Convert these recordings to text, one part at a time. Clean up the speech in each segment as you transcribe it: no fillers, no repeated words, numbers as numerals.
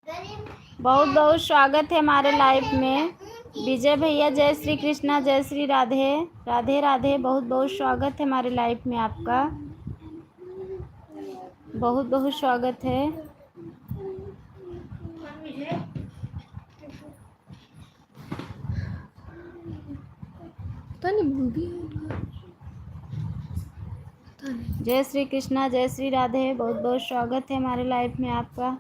बहुत बहुत स्वागत है हमारे लाइव में। विजय भैया जय श्री कृष्णा, जय श्री राधे राधे राधे। बहुत बहुत स्वागत है हमारे लाइव में आपका, बहुत बहुत स्वागत है। जय श्री कृष्णा, जय श्री राधे। बहुत बहुत स्वागत है हमारे लाइव में आपका।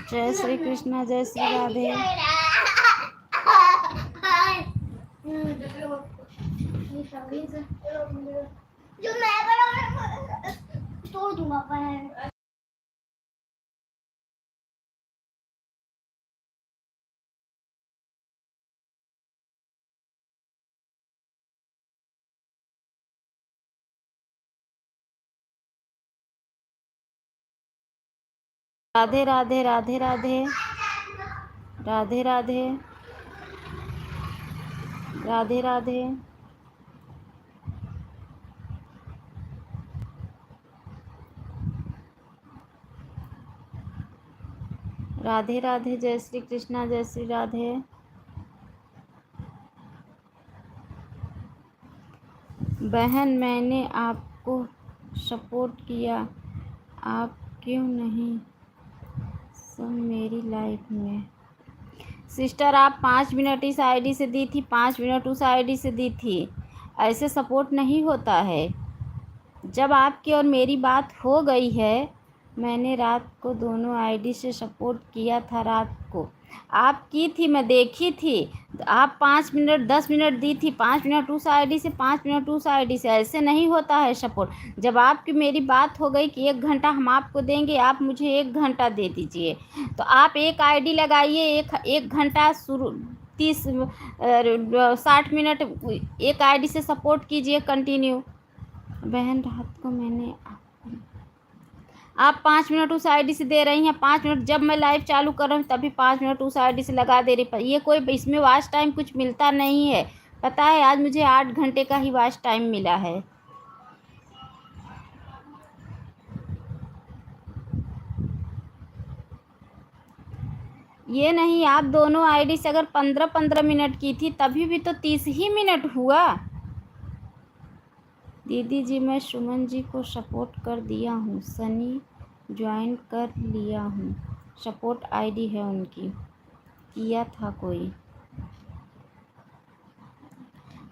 जय श्री कृष्णा, जय श्री राधे। जो मैं तोड़ दूंगा। राधे राधे राधे राधे राधे राधे राधे राधे। राधे राधे, जय श्री कृष्णा, जय श्री राधे। बहन मैंने आपको सपोर्ट किया, आप क्यों नहीं सब मेरी लाइफ में। सिस्टर आप 5 मिनट इस आईडी से दी थी, 5 मिनट उस आईडी से दी थी। ऐसे सपोर्ट नहीं होता है। जब आपकी और मेरी बात हो गई है, मैंने रात को दोनों आईडी से सपोर्ट किया था। रात को आप की थी, मैं देखी थी। आप 5 मिनट 10 मिनट दी थी, 5 मिनट उस आईडी से, 5 मिनट उस आईडी से। ऐसे नहीं होता है सपोर्ट। जब आपकी मेरी बात हो गई कि 1 घंटा हम आपको देंगे, आप मुझे 1 घंटा दे दीजिए, तो आप एक आईडी लगाइए। एक घंटा शुरू 60 मिनट एक आईडी से सपोर्ट कीजिए कंटिन्यू। बहन रात को मैंने आप 5 मिनट उस आईडी से दे रही हैं, 5 मिनट जब मैं लाइव चालू कर रही हूँ तभी 5 मिनट उस आईडी से लगा दे रही। पर ये कोई इसमें वॉच टाइम कुछ मिलता नहीं है। पता है आज मुझे 8 घंटे का ही वॉच टाइम मिला है। ये नहीं, आप दोनों आईडी से अगर 15-15 मिनट की थी तभी भी तो 30 ही मिनट हुआ। दीदी जी मैं सुमन जी को सपोर्ट कर दिया हूँ, सनी ज्वाइन कर लिया हूँ। सपोर्ट आईडी है उनकी, किया था कोई।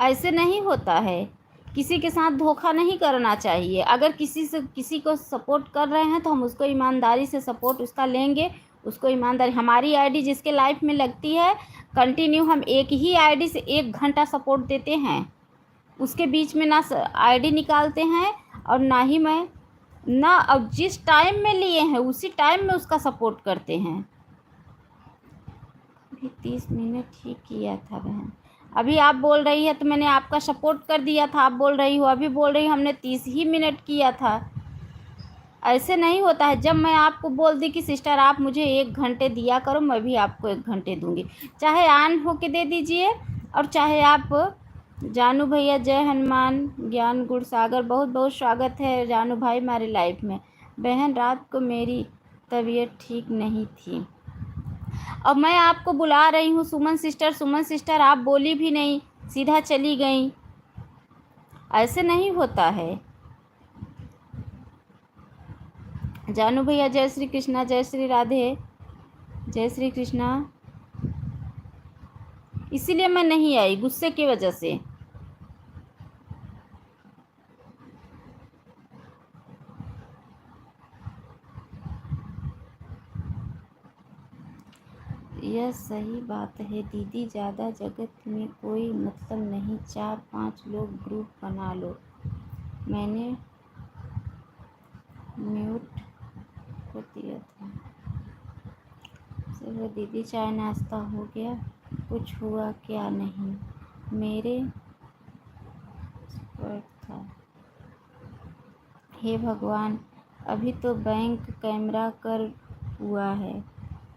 ऐसे नहीं होता है। किसी के साथ धोखा नहीं करना चाहिए। अगर किसी को सपोर्ट कर रहे हैं तो हम उसको ईमानदारी से सपोर्ट उसका लेंगे। उसको ईमानदारी, हमारी आईडी जिसके लाइफ में लगती है कंटिन्यू हम एक ही आईडी से 1 घंटा सपोर्ट देते हैं। उसके बीच में ना आईडी निकालते हैं और ना ही मैं ना, अब जिस टाइम में लिए हैं उसी टाइम में उसका सपोर्ट करते हैं। अभी 30 मिनट ही किया था बहन। अभी आप बोल रही है तो मैंने आपका सपोर्ट कर दिया था। आप बोल रही हो, अभी बोल रही हमने 30 ही मिनट किया था। ऐसे नहीं होता है। जब मैं आपको बोल दी कि सिस्टर आप मुझे 1 घंटे दिया करो, मैं भी आपको 1 घंटे दूंगी। चाहे ऑन होके दे दीजिए और चाहे आप। जानू भैया जय हनुमान ज्ञान गुण सागर, बहुत बहुत स्वागत है जानू भाई हमारे लाइफ में। बहन रात को मेरी तबीयत ठीक नहीं थी। अब मैं आपको बुला रही हूँ सुमन सिस्टर, सुमन सिस्टर, आप बोली भी नहीं, सीधा चली गई। ऐसे नहीं होता है। जानू भैया जय श्री कृष्णा, जय श्री राधे, जय श्री कृष्णा। इसीलिए मैं नहीं आई, गुस्से की वजह से। यह सही बात है दीदी, ज़्यादा जगत में कोई मतलब नहीं। 4-5 लोग ग्रुप बना लो। मैंने म्यूट को दिया था। चलो दीदी चाय नाश्ता हो गया? कुछ हुआ क्या? नहीं, मेरे पर था। हे भगवान, अभी तो बैंक कैमरा कर हुआ है,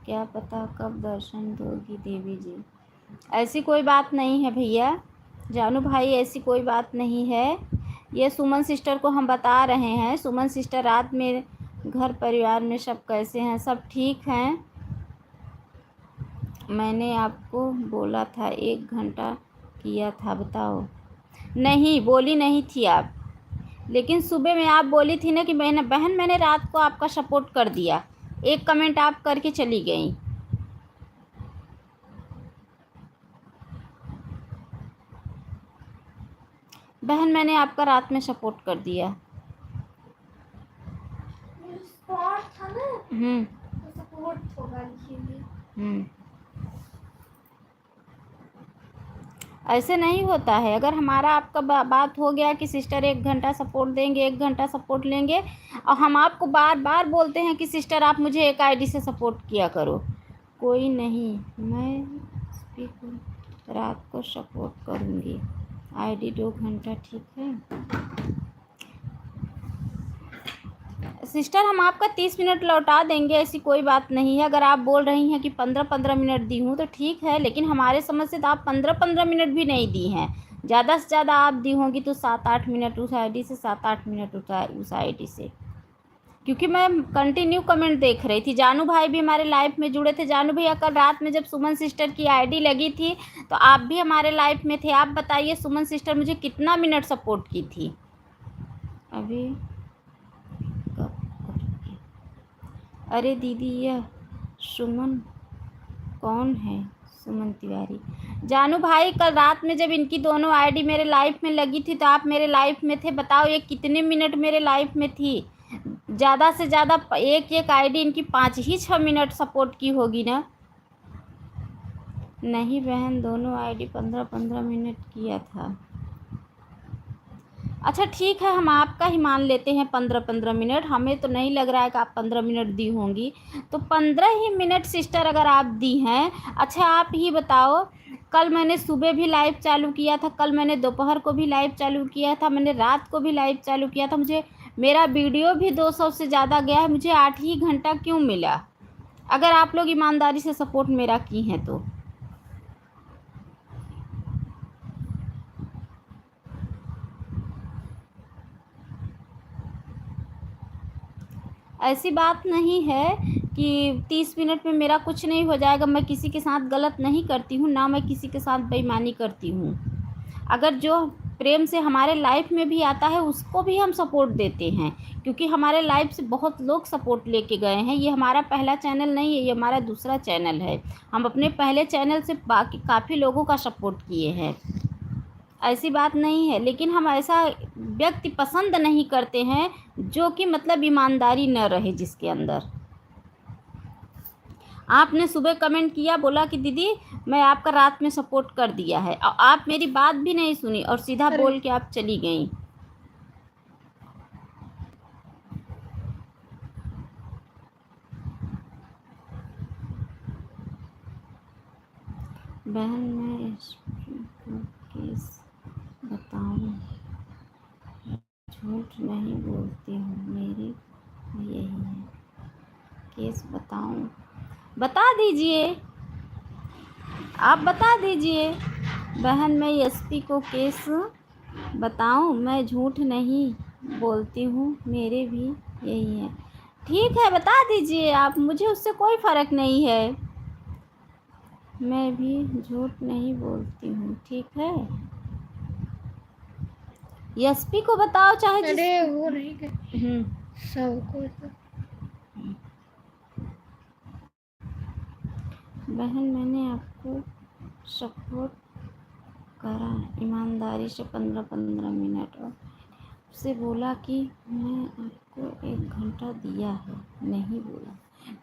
क्या पता कब दर्शन दोगी देवी जी। ऐसी कोई बात नहीं है भैया। जानू भाई ऐसी कोई बात नहीं है, ये सुमन सिस्टर को हम बता रहे हैं। सुमन सिस्टर, रात में घर परिवार में सब कैसे हैं? सब ठीक हैं। मैंने आपको बोला था 1 घंटा किया था, बताओ। नहीं बोली नहीं थी आप, लेकिन सुबह में आप बोली थी ना कि बहन मैंने रात को आपका सपोर्ट कर दिया। एक कमेंट आप करके चली गई। बहन मैंने आपका रात में सपोर्ट कर दिया। सपोर्ट था ना, सपोर्ट होगा लिखिए। ऐसे नहीं होता है। अगर हमारा आपका बात हो गया कि सिस्टर 1 घंटा सपोर्ट देंगे, 1 घंटा सपोर्ट लेंगे, और हम आपको बार बार बोलते हैं कि सिस्टर आप मुझे एक आईडी से सपोर्ट किया करो, कोई नहीं, मैं रात को सपोर्ट करूँगी। आईडी 2 घंटा, ठीक है सिस्टर, हम आपका 30 मिनट लौटा देंगे, ऐसी कोई बात नहीं है। अगर आप बोल रही हैं कि 15-15 मिनट दी हूँ तो ठीक है, लेकिन हमारे समझ से तो आप 15-15 मिनट भी नहीं दी हैं। ज़्यादा से ज़्यादा आप दी होंगी तो 7-8 मिनट उस आईडी से, 7-8 मिनट उस आईडी से, क्योंकि मैं कंटिन्यू कमेंट देख रही थी। जानू भाई भी हमारे लाइव में जुड़े थे। जानू भैया कल रात में जब सुमन सिस्टर की आईडी लगी थी तो आप भी हमारे लाइव में थे। आप बताइए सुमन सिस्टर मुझे कितना मिनट सपोर्ट की थी? अभी अरे दीदी यह सुमन कौन है? सुमन तिवारी। जानू भाई कल रात में जब इनकी दोनों आईडी मेरे लाइव में लगी थी तो आप मेरे लाइव में थे। बताओ ये कितने मिनट मेरे लाइव में थी? ज़्यादा से ज़्यादा एक आईडी इनकी 5 ही 6 मिनट सपोर्ट की होगी ना। नहीं बहन, दोनों आईडी 15-15 मिनट किया था। अच्छा ठीक है, हम आपका ही मान लेते हैं 15-15 मिनट। हमें तो नहीं लग रहा है कि आप 15 मिनट दी होंगी, तो 15 ही मिनट सिस्टर अगर आप दी हैं। अच्छा आप ही बताओ, कल मैंने सुबह भी लाइव चालू किया था, कल मैंने दोपहर को भी लाइव चालू किया था, मैंने रात को भी लाइव चालू किया था। मुझे मेरा वीडियो भी 200 से ज़्यादा गया है, मुझे 8 ही घंटा क्यों मिला? अगर आप लोग ईमानदारी से सपोर्ट मेरा की हैं तो। ऐसी बात नहीं है कि 30 मिनट में मेरा कुछ नहीं हो जाएगा। मैं किसी के साथ गलत नहीं करती हूँ, ना मैं किसी के साथ बेईमानी करती हूँ। अगर जो प्रेम से हमारे लाइफ में भी आता है उसको भी हम सपोर्ट देते हैं, क्योंकि हमारे लाइफ से बहुत लोग सपोर्ट लेके गए हैं। ये हमारा पहला चैनल नहीं है, ये हमारा दूसरा चैनल है। हम अपने पहले चैनल से बाकी काफ़ी लोगों का सपोर्ट किए हैं, ऐसी बात नहीं है। लेकिन हम ऐसा व्यक्ति पसंद नहीं करते हैं जो कि मतलब ईमानदारी न रहे जिसके अंदर। आपने सुबह कमेंट किया, बोला कि दीदी मैं आपका रात में सपोर्ट कर दिया है, और आप मेरी बात भी नहीं सुनी और सीधा बोल के आप चली गई। बहन मैं केस बताऊं, झूठ नहीं बोलती हूँ, मेरी यही है। केस बताऊं? बता दीजिए, आप बता दीजिए। बहन मैं एसपी को केस बताऊं? मैं झूठ नहीं बोलती हूँ, मेरे भी यही है। ठीक है बता दीजिए आप, मुझे उससे कोई फ़र्क नहीं है। मैं भी झूठ नहीं बोलती हूँ, ठीक है। एसपी को बताओ चाहे अरे वो नहीं सबको तो। बहन मैंने आपको सपोर्ट करा ईमानदारी से 15-15 मिनट, और उससे बोला कि मैं आपको 1 घंटा दिया है। नहीं बोला,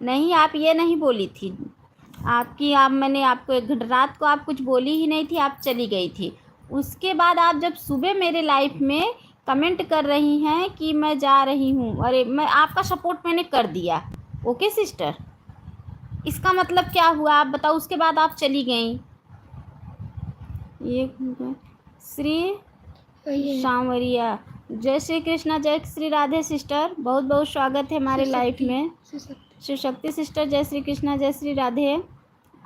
नहीं आप ये नहीं बोली थी मैंने आपको 1 घंटा, रात को आप कुछ बोली ही नहीं थी, आप चली गई थी। उसके बाद आप जब सुबह मेरे लाइफ में कमेंट कर रही हैं कि मैं जा रही हूँ, अरे मैं आपका सपोर्ट मैंने कर दिया। ओके सिस्टर, इसका मतलब क्या हुआ आप बताओ? उसके बाद आप चली गई। ये श्री सांवरिया, जय श्री कृष्णा, जय श्री राधे सिस्टर, बहुत बहुत स्वागत है हमारे लाइफ में। शिव शक्ति सिस्टर, जय श्री कृष्णा, जय श्री राधे।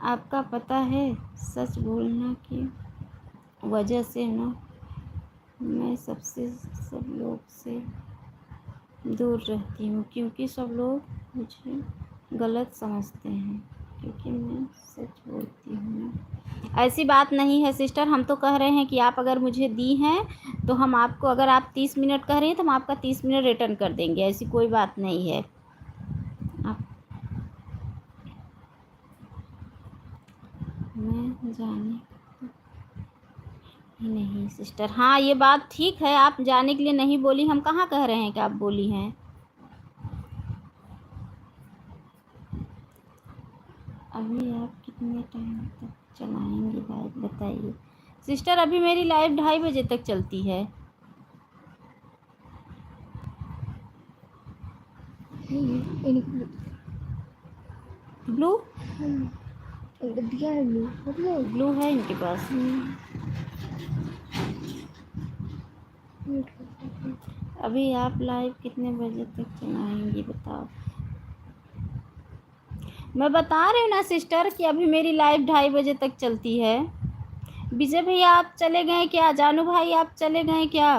आपका पता है सच बोलना कि वजह से ना मैं सब लोग से दूर रहती हूँ, क्योंकि सब लोग मुझे गलत समझते हैं, क्योंकि मैं सच बोलती हूँ ना। ऐसी बात नहीं है सिस्टर, हम तो कह रहे हैं कि आप अगर मुझे दी हैं तो हम आपको, अगर आप 30 मिनट कह रही हैं तो हम आपका 30 मिनट रिटर्न कर देंगे, ऐसी कोई बात नहीं है। आप मैं जाने ही नहीं सिस्टर, हाँ ये बात ठीक है, आप जाने के लिए नहीं बोली, हम कहाँ कह रहे हैं कि आप बोली हैं। अभी आप कितने टाइम तक चलाएंगी लाइव बताइए सिस्टर। अभी मेरी लाइव 2:30 बजे तक चलती है। ब्लू दिया है ब्लू ब्लू है इनके पास। अभी आप लाइव कितने बजे तक चलाएंगी बताओ। मैं बता रही हूँ ना सिस्टर कि अभी मेरी लाइव 2:30 बजे तक चलती है। विजय भैया आप चले गए क्या? जानू भाई आप चले गए क्या?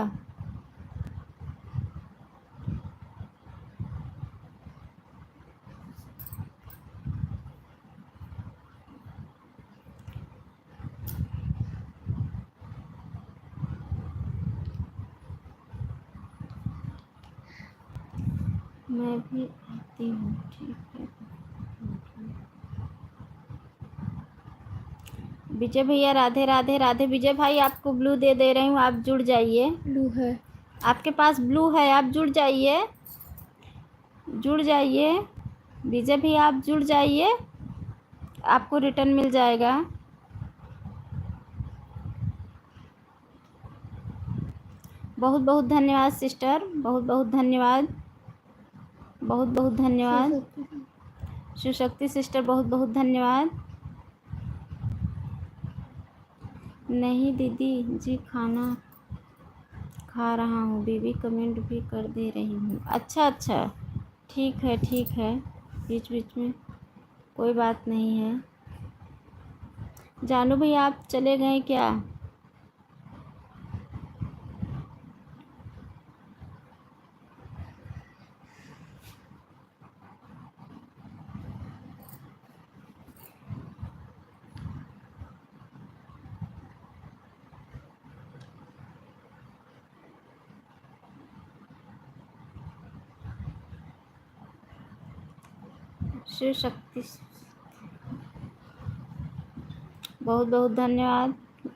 मैं भी आती हूँ, ठीक है। विजय भैया राधे राधे राधे। विजय भाई आपको ब्लू दे रही हूँ, आप जुड़ जाइए। ब्लू है, आपके पास ब्लू है, आप जुड़ जाइए, जुड़ जाइए। विजय भैया आप जुड़ जाइए, आपको रिटर्न मिल जाएगा। बहुत बहुत धन्यवाद सिस्टर, बहुत बहुत धन्यवाद, बहुत बहुत धन्यवाद। शिवशक्ति सिस्टर बहुत बहुत धन्यवाद। नहीं दीदी जी, खाना खा रहा हूँ, बीवी कमेंट भी कर दे रही हूँ। अच्छा अच्छा, ठीक है ठीक है, बीच बीच में कोई बात नहीं है। जानू भैया आप चले गए क्या? शिव शक्ति बहुत बहुत धन्यवाद।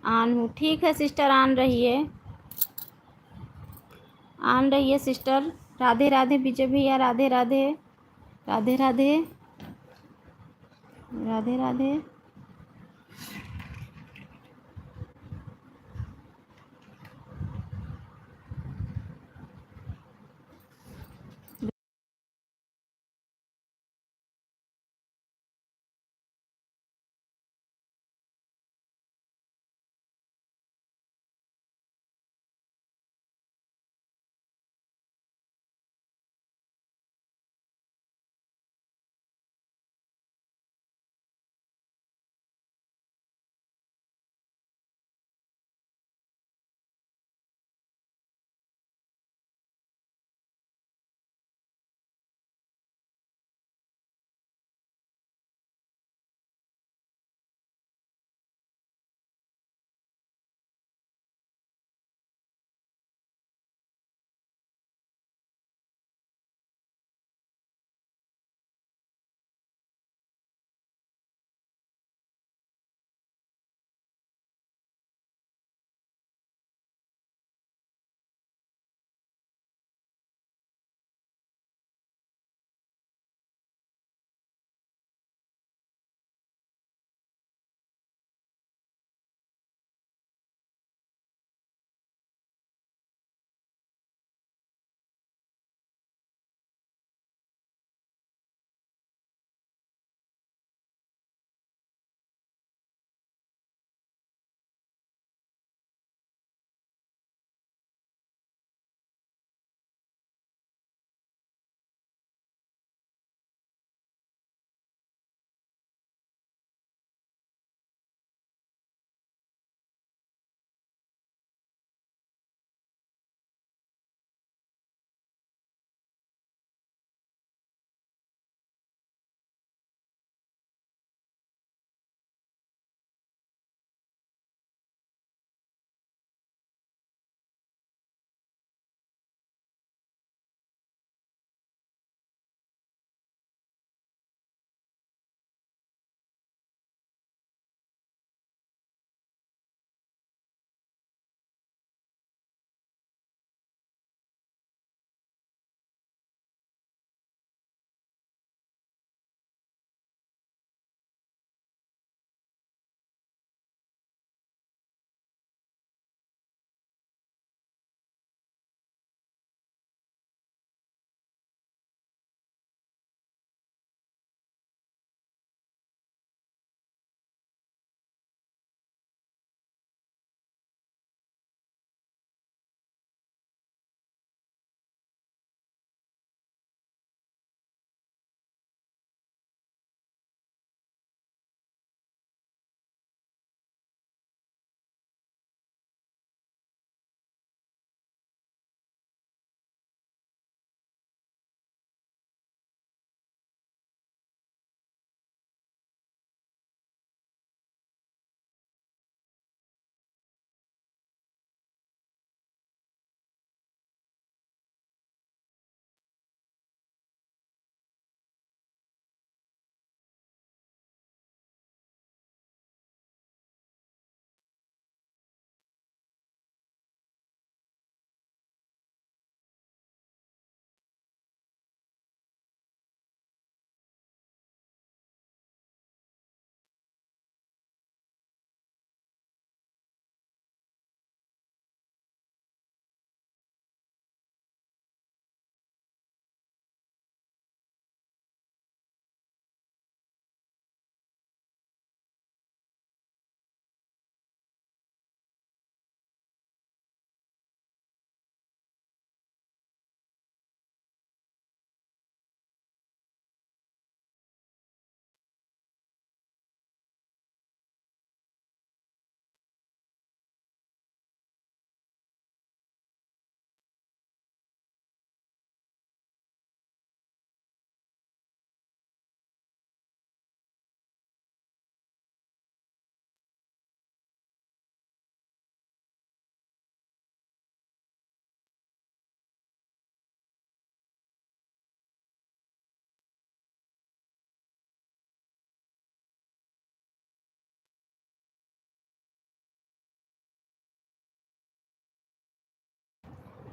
आन हूँ, ठीक है सिस्टर, आन रहिए, आन रहिए सिस्टर। राधे राधे विजय भैया, राधे राधे राधे राधे राधे राधे।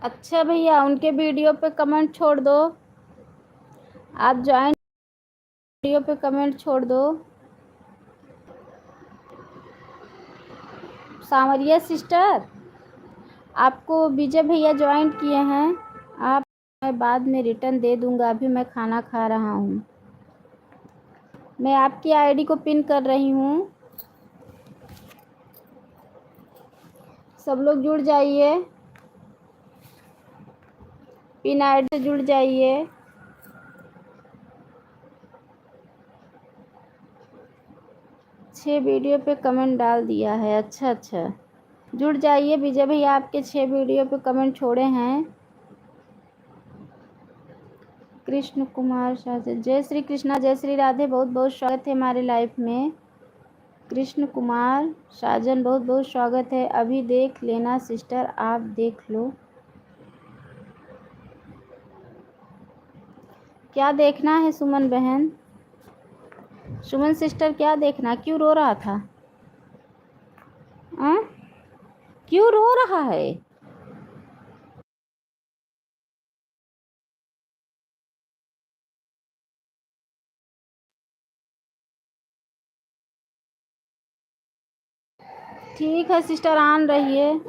अच्छा भैया, उनके वीडियो पे कमेंट छोड़ दो। आप ज्वाइन वीडियो पे कमेंट छोड़ दो। सांवरिया सिस्टर, आपको विजय भैया ज्वाइन किए हैं। आप, मैं बाद में रिटर्न दे दूंगा, अभी मैं खाना खा रहा हूँ। मैं आपकी आईडी को पिन कर रही हूँ, सब लोग जुड़ जाइए, पिन आईडी से जुड़ जाइए। छः वीडियो पे कमेंट डाल दिया है। अच्छा अच्छा, जुड़ जाइए। विजय भैया आपके 6 वीडियो पे कमेंट छोड़े हैं। कृष्ण कुमार साजन, जय श्री कृष्णा, जय श्री राधे, बहुत बहुत स्वागत है हमारे लाइफ में। कृष्ण कुमार साजन, बहुत बहुत स्वागत है। अभी देख लेना सिस्टर, आप देख लो। क्या देखना है सुमन बहन? सुमन सिस्टर क्या देखना? क्यों रो रहा था? आ? क्यों रो रहा है? ठीक है सिस्टर, आन रहिए।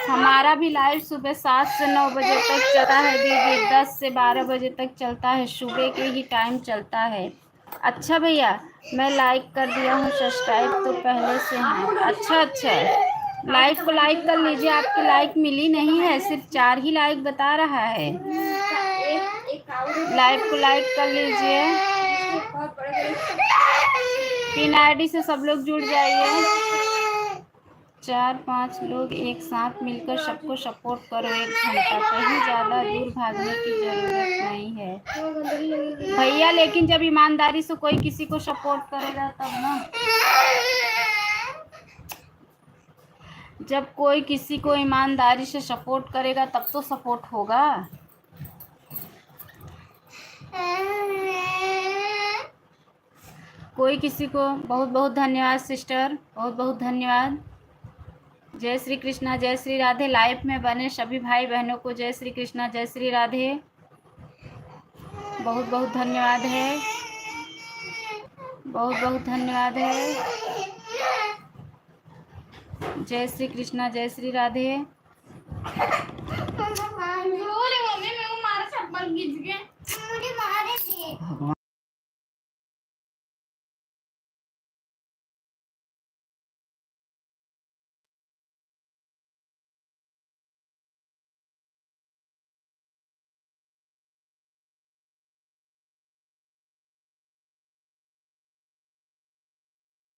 हमारा भी लाइव सुबह 7 से 9 बजे तक चलता है दीदी, 10 से 12 बजे तक चलता है, सुबह के ही टाइम चलता है। अच्छा भैया, मैं लाइक कर दिया हूँ, सब्सक्राइब तो पहले से है। अच्छा अच्छा, लाइक को लाइक कर लीजिए। आपकी लाइक मिली नहीं है, सिर्फ 4 ही लाइक बता रहा है। लाइक को लाइक कर लीजिए। पिन आईडी से सब लोग जुड़ जाइए। 4-5 लोग एक साथ मिलकर सबको सपोर्ट करो। 1 घंटा, कहीं ज़्यादा दूर भागने की ज़रूरत नहीं है भैया, लेकिन जब ईमानदारी से कोई किसी को सपोर्ट करेगा तब ना। जब कोई किसी को ईमानदारी से सपोर्ट करेगा तब तो सपोर्ट होगा। कोई किसी को, बहुत बहुत धन्यवाद सिस्टर, बहुत बहुत धन्यवाद। जय श्री कृष्णा, जय श्री राधे। लाइफ में बने सभी भाई बहनों को जय श्री कृष्णा, जय श्री राधे, बहुत बहुत धन्यवाद है, बहुत बहुत धन्यवाद है। जय श्री कृष्णा, जय श्री राधे।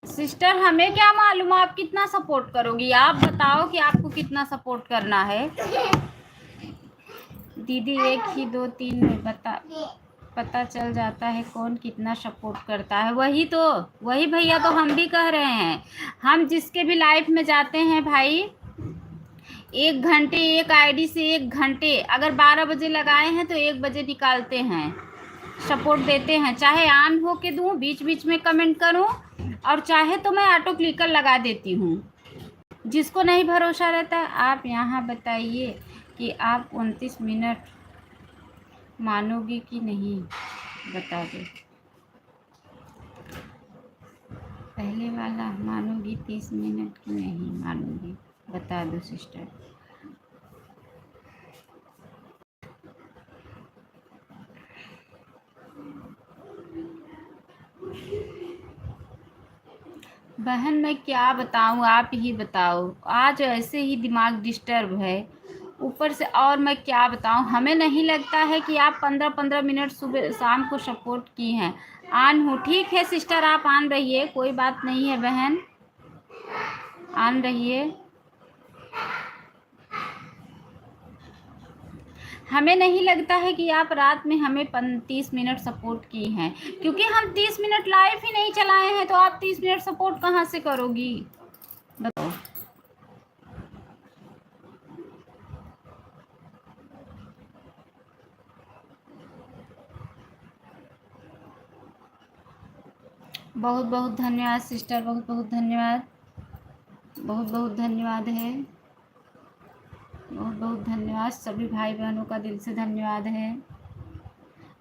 सिस्टर, हमें क्या मालूम आप कितना सपोर्ट करोगी? आप बताओ कि आपको कितना सपोर्ट करना है। दीदी 1 ही 2 3 में पता चल जाता है कौन कितना सपोर्ट करता है। वही तो, वही भैया तो हम भी कह रहे हैं। हम जिसके भी लाइफ में जाते हैं भाई, 1 घंटे एक आईडी से 1 घंटे, अगर 12 बजे लगाए हैं तो 1 बजे निकालते हैं, सपोर्ट देते हैं। चाहे ऑन हो के दूँ, बीच बीच में कमेंट करूँ, और चाहे तो मैं ऑटो क्लिकर लगा देती हूँ। जिसको नहीं भरोसा रहता, आप यहाँ बताइए कि आप 29 मिनट मानोगी कि नहीं, बता दो। पहले वाला मानोगी 30 मिनट की नहीं मानोगी, बता दो सिस्टर। बहन मैं क्या बताऊँ, आप ही बताओ। आज ऐसे ही दिमाग डिस्टर्ब है, ऊपर से और मैं क्या बताऊं, हमें नहीं लगता है कि आप 15-15 मिनट सुबह शाम को सपोर्ट की हैं। ऑन हूँ, ठीक है सिस्टर, आप ऑन रहिए, कोई बात नहीं है बहन, ऑन रहिए। हमें नहीं लगता है कि आप रात में हमें 30 मिनट सपोर्ट की हैं, क्योंकि हम 30 मिनट लाइव ही नहीं चलाए हैं, तो आप 30 मिनट सपोर्ट कहाँ से करोगी, बताओ। बहुत बहुत धन्यवाद सिस्टर, बहुत बहुत धन्यवाद, बहुत बहुत धन्यवाद है, बहुत बहुत धन्यवाद, सभी भाई बहनों का दिल से धन्यवाद है।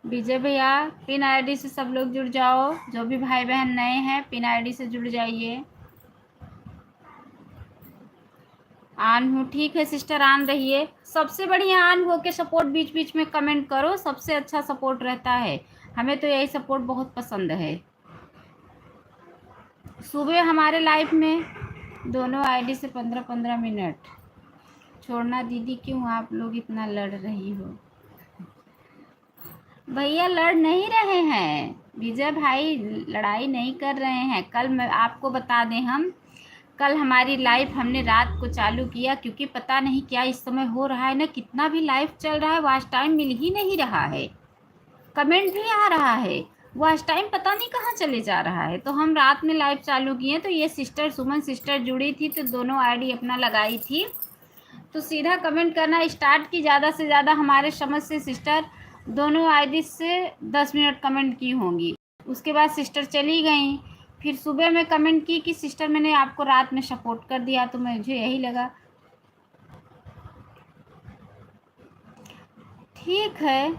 विजय भैया पिन आईडी से सब लोग जुड़ जाओ, जो भी भाई बहन नए हैं पिन आईडी से जुड़ जाइए। ऑन हूँ, ठीक है सिस्टर, ऑन रहिए। सबसे बढ़िया ऑन हो के सपोर्ट बीच बीच में कमेंट करो, सबसे अच्छा सपोर्ट रहता है, हमें तो यही सपोर्ट बहुत पसंद है। सुबह हमारे लाइफ में दोनों आईडी से 15-15 मिनट छोड़ना। दीदी क्यों आप लोग इतना लड़ रही हो? भैया लड़ नहीं रहे हैं, विजय भाई लड़ाई नहीं कर रहे हैं। कल मैं आपको बता दें, हम कल हमारी लाइव हमने रात को चालू किया, क्योंकि पता नहीं क्या इस समय हो रहा है ना, कितना भी लाइव चल रहा है वॉच टाइम मिल ही नहीं रहा है, कमेंट भी आ रहा है, वॉच टाइम पता नहीं कहाँ चले जा रहा है। तो हम रात में लाइव चालू किए, तो ये सिस्टर सुमन सिस्टर जुड़ी थी, तो दोनों आईडी अपना लगाई थी, तो सीधा कमेंट करना स्टार्ट की। ज़्यादा से ज़्यादा हमारे समझ से सिस्टर दोनों आईडी से 10 मिनट कमेंट की होंगी। उसके बाद सिस्टर चली गई, फिर सुबह में कमेंट की कि सिस्टर मैंने आपको रात में सपोर्ट कर दिया, तो मुझे यही लगा ठीक है,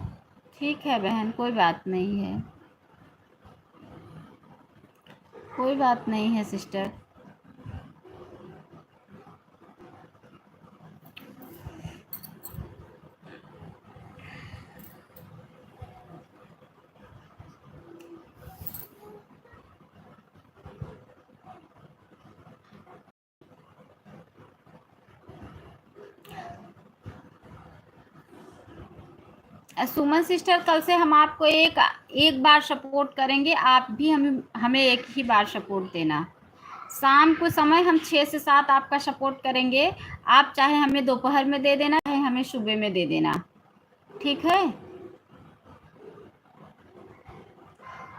ठीक है बहन, कोई बात नहीं है, कोई बात नहीं है सिस्टर। सुमन सिस्टर कल से हम आपको एक बार सपोर्ट करेंगे, आप भी हमें एक ही बार सपोर्ट देना। शाम को समय हम 6 से 7 आपका सपोर्ट करेंगे, आप चाहे हमें दोपहर में दे देना, चाहे हमें सुबह में दे देना, ठीक है।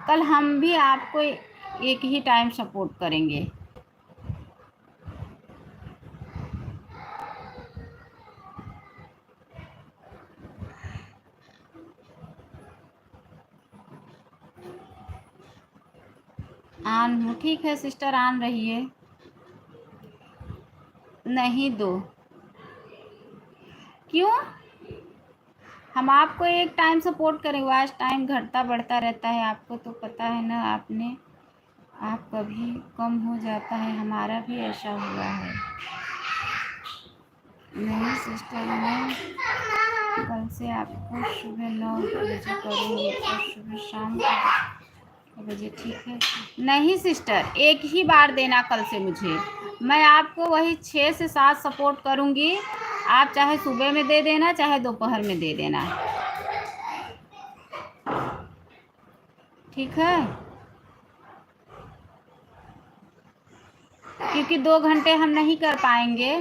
कल हम भी आपको एक ही टाइम सपोर्ट करेंगे। ऑन हूँ, ठीक है सिस्टर, ऑन रहिए। नहीं दो, क्यों? हम आपको एक टाइम सपोर्ट करेंगे, आज टाइम घटता बढ़ता रहता है, आपको तो पता है ना, आप कभी कम हो जाता है, हमारा भी ऐसा हुआ है। नहीं सिस्टर, मैं कल से आपको सुबह 9 बजे करूँगी और सुबह शाम को बजे, ठीक है। नहीं सिस्टर, एक ही बार देना कल से मुझे, मैं आपको वही 6 से 7 सपोर्ट करूँगी, आप चाहे सुबह में दे देना, चाहे दोपहर में दे देना, ठीक है। क्योंकि 2 घंटे हम नहीं कर पाएंगे।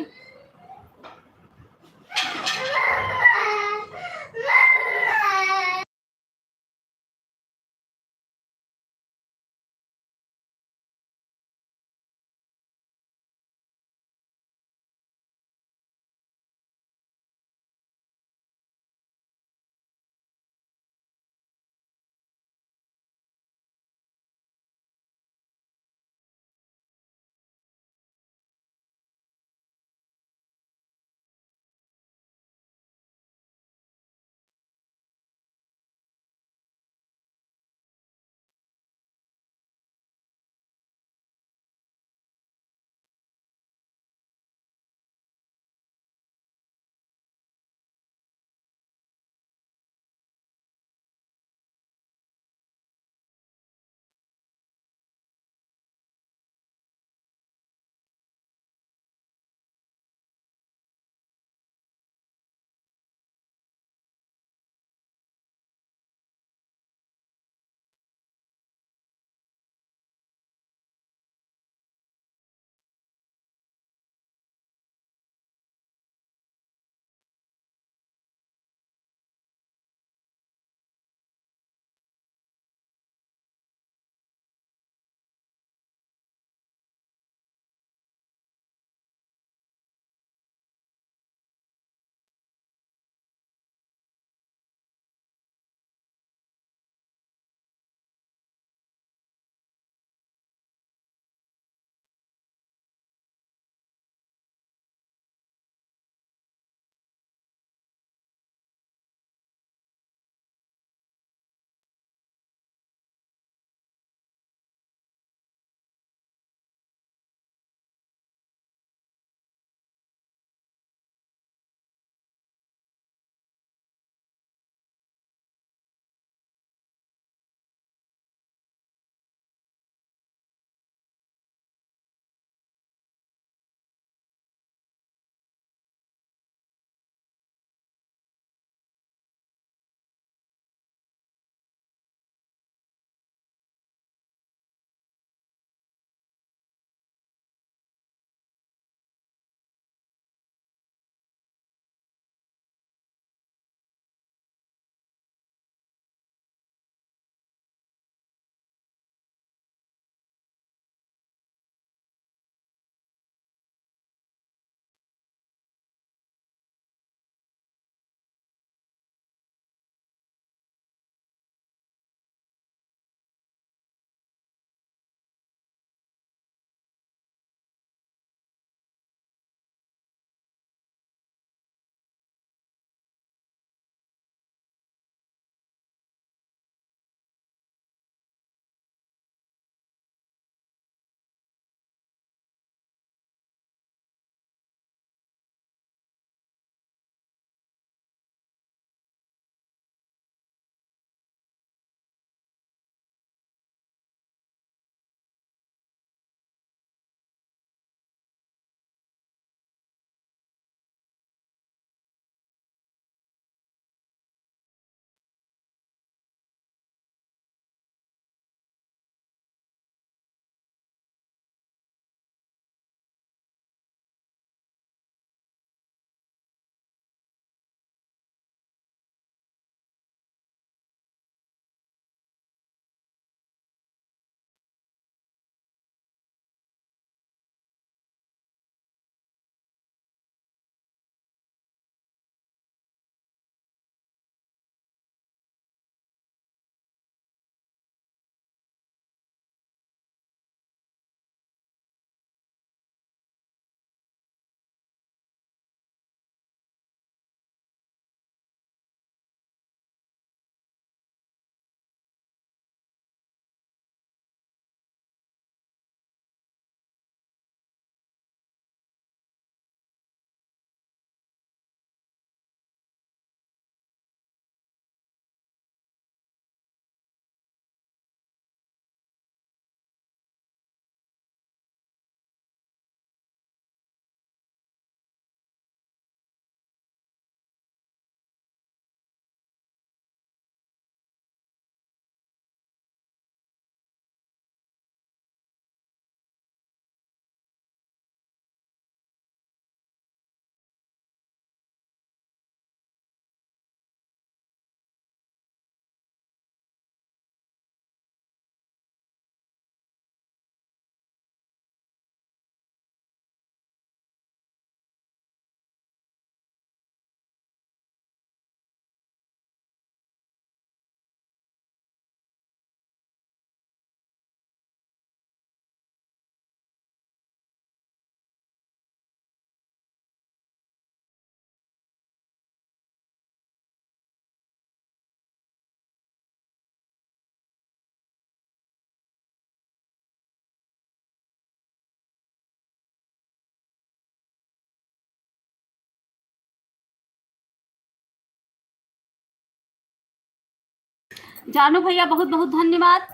जानू भैया बहुत बहुत धन्यवाद।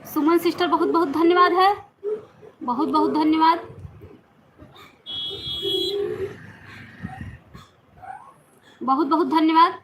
सुमन सिस्टर बहुत बहुत धन्यवाद है, बहुत बहुत धन्यवाद। बहुत बहुत धन्यवाद।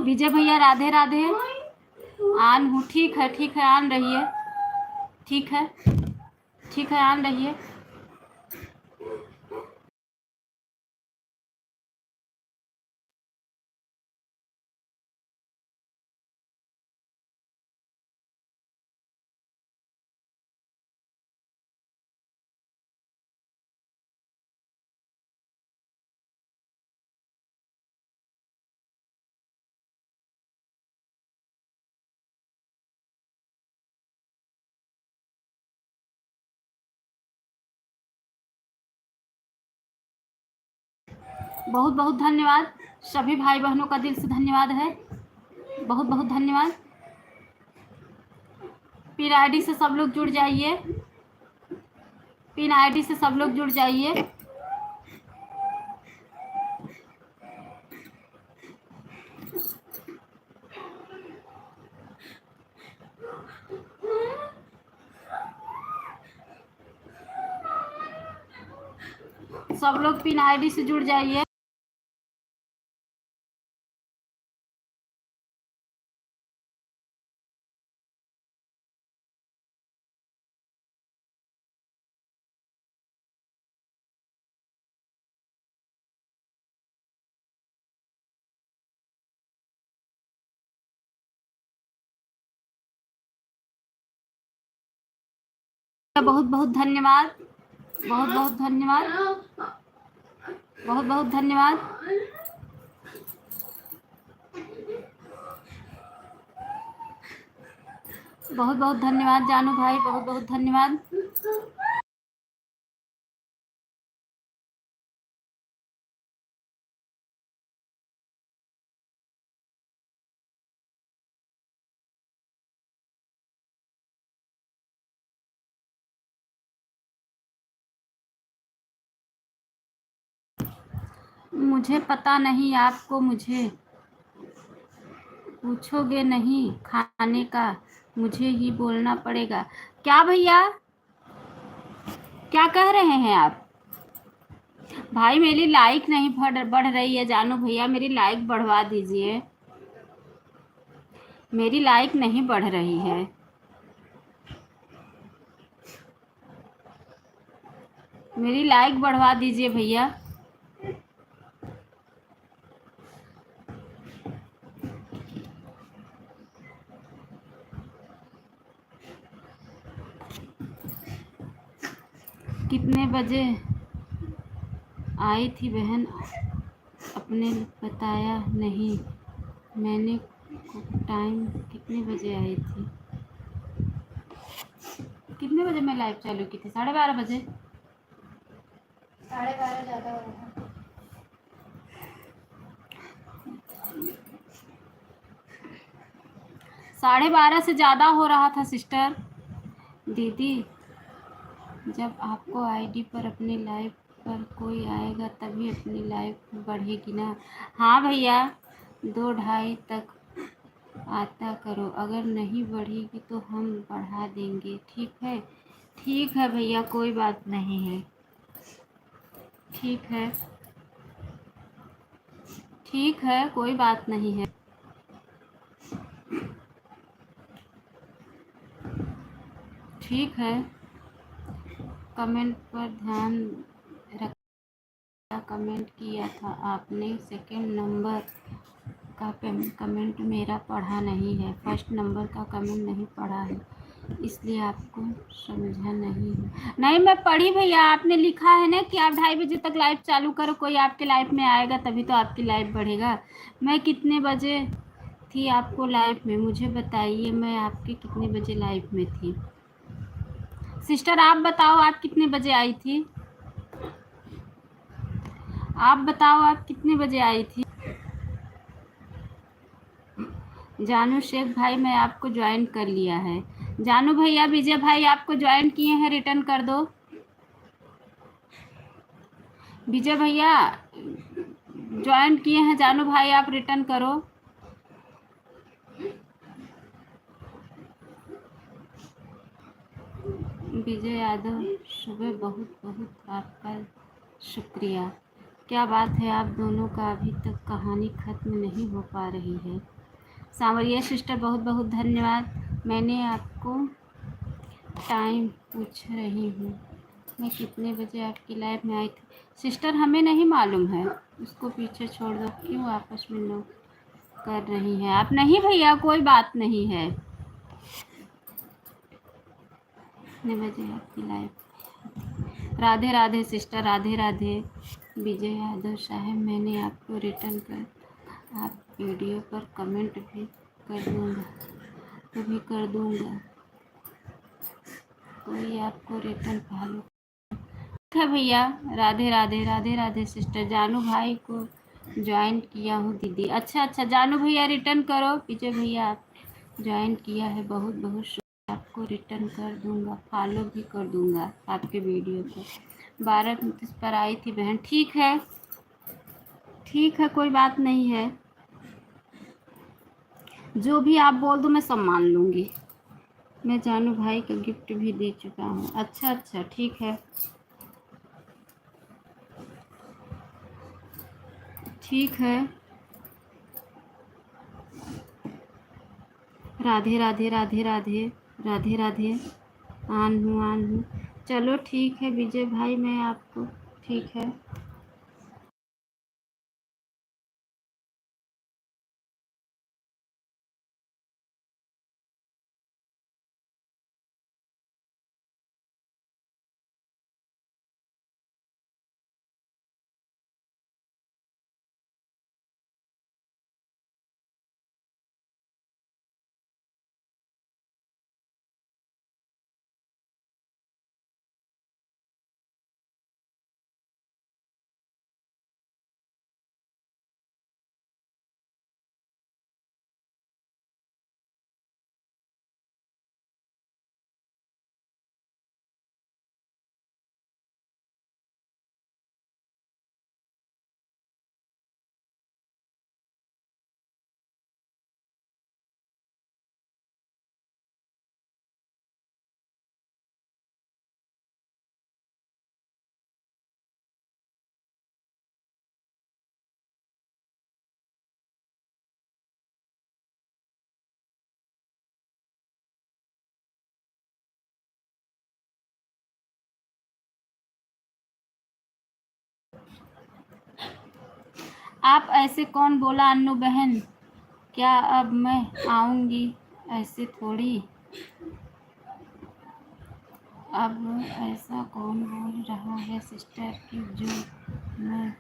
विजय भैया राधे राधे। आन हूँ, ठीक है ठीक है, आन रहिए, ठीक है ठीक है, आन रहिए। बहुत बहुत धन्यवाद, सभी भाई बहनों का दिल से धन्यवाद है, बहुत बहुत धन्यवाद। पिन आईडी से सब लोग जुड़ जाइए, पिन आईडी से सब लोग जुड़ जाइए। सब लोग पिन आईडी से जुड़ जाइए। बहुत बहुत धन्यवाद, बहुत बहुत धन्यवाद, बहुत बहुत धन्यवाद। बहुत बहुत धन्यवाद जानू भाई, बहुत बहुत धन्यवाद। मुझे पता नहीं, आपको मुझे पूछोगे नहीं खाने का, मुझे ही बोलना पड़ेगा। क्या भैया, क्या कह रहे हैं आप? भाई मेरी लाइक नहीं बढ़ रही है जानू भैया, मेरी लाइक बढ़वा दीजिए, मेरी लाइक नहीं बढ़ रही है। मेरी लाइक बढ़वा दीजिए भैया। कितने बजे आई थी बहन, अपने बताया नहीं मैंने, टाइम कितने बजे आई थी? कितने बजे मैं लाइव चालू की थी? 12:30 बजे। 12:30 ज़्यादा हो रहा था। 12:30 से ज़्यादा हो रहा था सिस्टर। दीदी जब आपको आईडी पर अपनी लाइव पर कोई आएगा तभी अपनी लाइव बढ़ेगी ना? हाँ भैया, 2-2:30 तक आता करो, अगर नहीं बढ़ेगी तो हम बढ़ा देंगे, ठीक है? ठीक है भैया, कोई बात नहीं है, ठीक है ठीक है, कोई बात नहीं है। ठीक है, कमेंट पर ध्यान रखना, कमेंट किया था आपने, सेकंड नंबर का कमेंट मेरा पढ़ा नहीं है, फर्स्ट नंबर का कमेंट नहीं पढ़ा है। इसलिए आपको समझा नहीं। नहीं, मैं पढ़ी भैया, आपने लिखा है ना कि आप 2:30 बजे तक लाइव चालू करो, कोई आपके लाइव में आएगा तभी तो आपकी लाइव बढ़ेगा। मैं कितने बजे थी आपको लाइव में, मुझे बताइए, मैं आपके कितने बजे लाइव में थी? सिस्टर आप बताओ, आप कितने बजे आई थी? आप बताओ, आप कितने बजे आई थी? जानू शेख भाई, मैं आपको ज्वाइन कर लिया है। जानू भैया, विजय भाई आपको ज्वाइन किए हैं, रिटर्न कर दो। विजय भैया ज्वाइन किए हैं, जानू भाई आप रिटर्न करो। विजय यादव, सुबह बहुत बहुत आपका शुक्रिया। क्या बात है, आप दोनों का अभी तक कहानी ख़त्म नहीं हो पा रही है। सांवरिया सिस्टर, बहुत बहुत धन्यवाद। मैंने आपको टाइम पूछ रही हूँ, मैं कितने बजे आपकी लाइव में आई थी? सिस्टर हमें नहीं मालूम है, उसको पीछे छोड़ दो। क्यों आपस में लोग कर रही हैं आप? नहीं भैया, कोई बात नहीं है। कितने बजे आपकी लाइव? राधे राधे सिस्टर, राधे राधे। विजय यादव साहब, मैंने आपको रिटर्न कर, आप वीडियो पर कमेंट भी कर दूंगा, कभी कर दूंगा, कोई आपको रिटर्न फॉलो है भैया। राधे राधे, राधे राधे सिस्टर। जानू भाई को ज्वाइन किया हूँ दीदी। अच्छा अच्छा, जानू भैया रिटर्न करो। विजय भैया आप ज्वाइन किया है, बहुत बहुत शुक्रिया, आपको रिटर्न कर दूंगा, फॉलो भी कर दूंगा आपके वीडियो को। 12:29 पर आई थी बहन, ठीक है, ठीक है, कोई बात नहीं है, जो भी आप बोल दो मैं सब मान लूँगी। मैं जानू भाई का गिफ्ट भी दे चुका हूँ। अच्छा अच्छा, ठीक है, ठीक है। राधे राधे, राधे राधे, राधे राधे। आन हूँ। चलो ठीक है विजय भाई, मैं आपको, ठीक है। आप ऐसे कौन बोला अन्नू बहन, क्या अब मैं आऊँगी? ऐसे थोड़ी, अब ऐसा कौन बोल रहा है सिस्टर कि जो मैं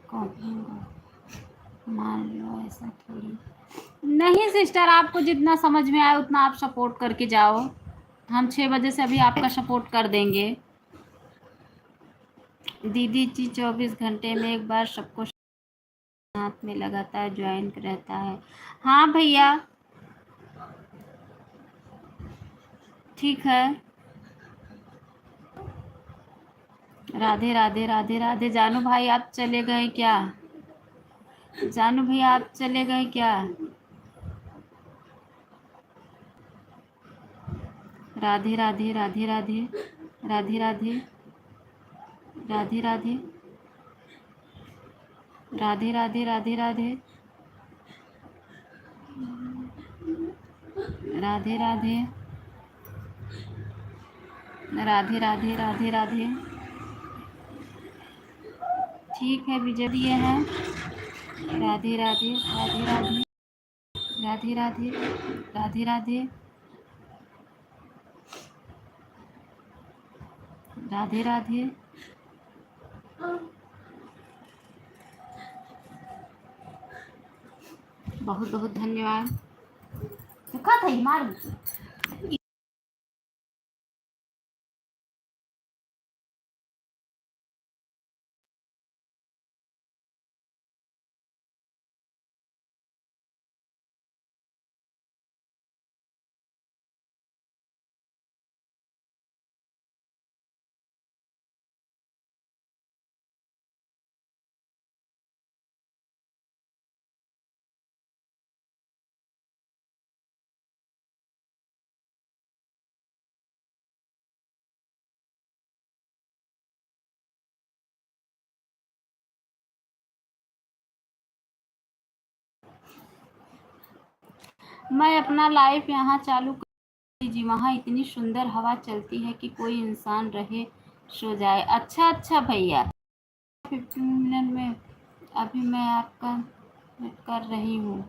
कहूँगा मान लो, ऐसा थोड़ी। नहीं सिस्टर, आपको जितना समझ में आए उतना आप सपोर्ट करके जाओ, हम 6 बजे से अभी आपका सपोर्ट कर देंगे। दीदी जी 24 घंटे में एक बार सबको हाथ में लगातार ज्वाइन रहता है। हाँ भैया, ठीक है। राधे राधे, राधे राधे। जानू भाई आप चले गए क्या? जानू भैया आप चले गए क्या? राधे राधे, राधे राधे, राधे राधे, राधे राधे, राधे राधे, राधे राधे, राधे राधे, राधे राधे, राधे राधे। ठीक है, विजय दिए हैं। राधे राधे, राधे राधे, राधे राधे, राधे राधे, राधे राधे। बहुत बहुत धन्यवाद। सुखा था ही मार। मैं अपना लाइव यहाँ चालू कर जी, वहाँ इतनी सुंदर हवा चलती है कि कोई इंसान रहे सो जाए। अच्छा अच्छा भैया, 15 मिनट में अभी मैं आपका कर रही हूँ।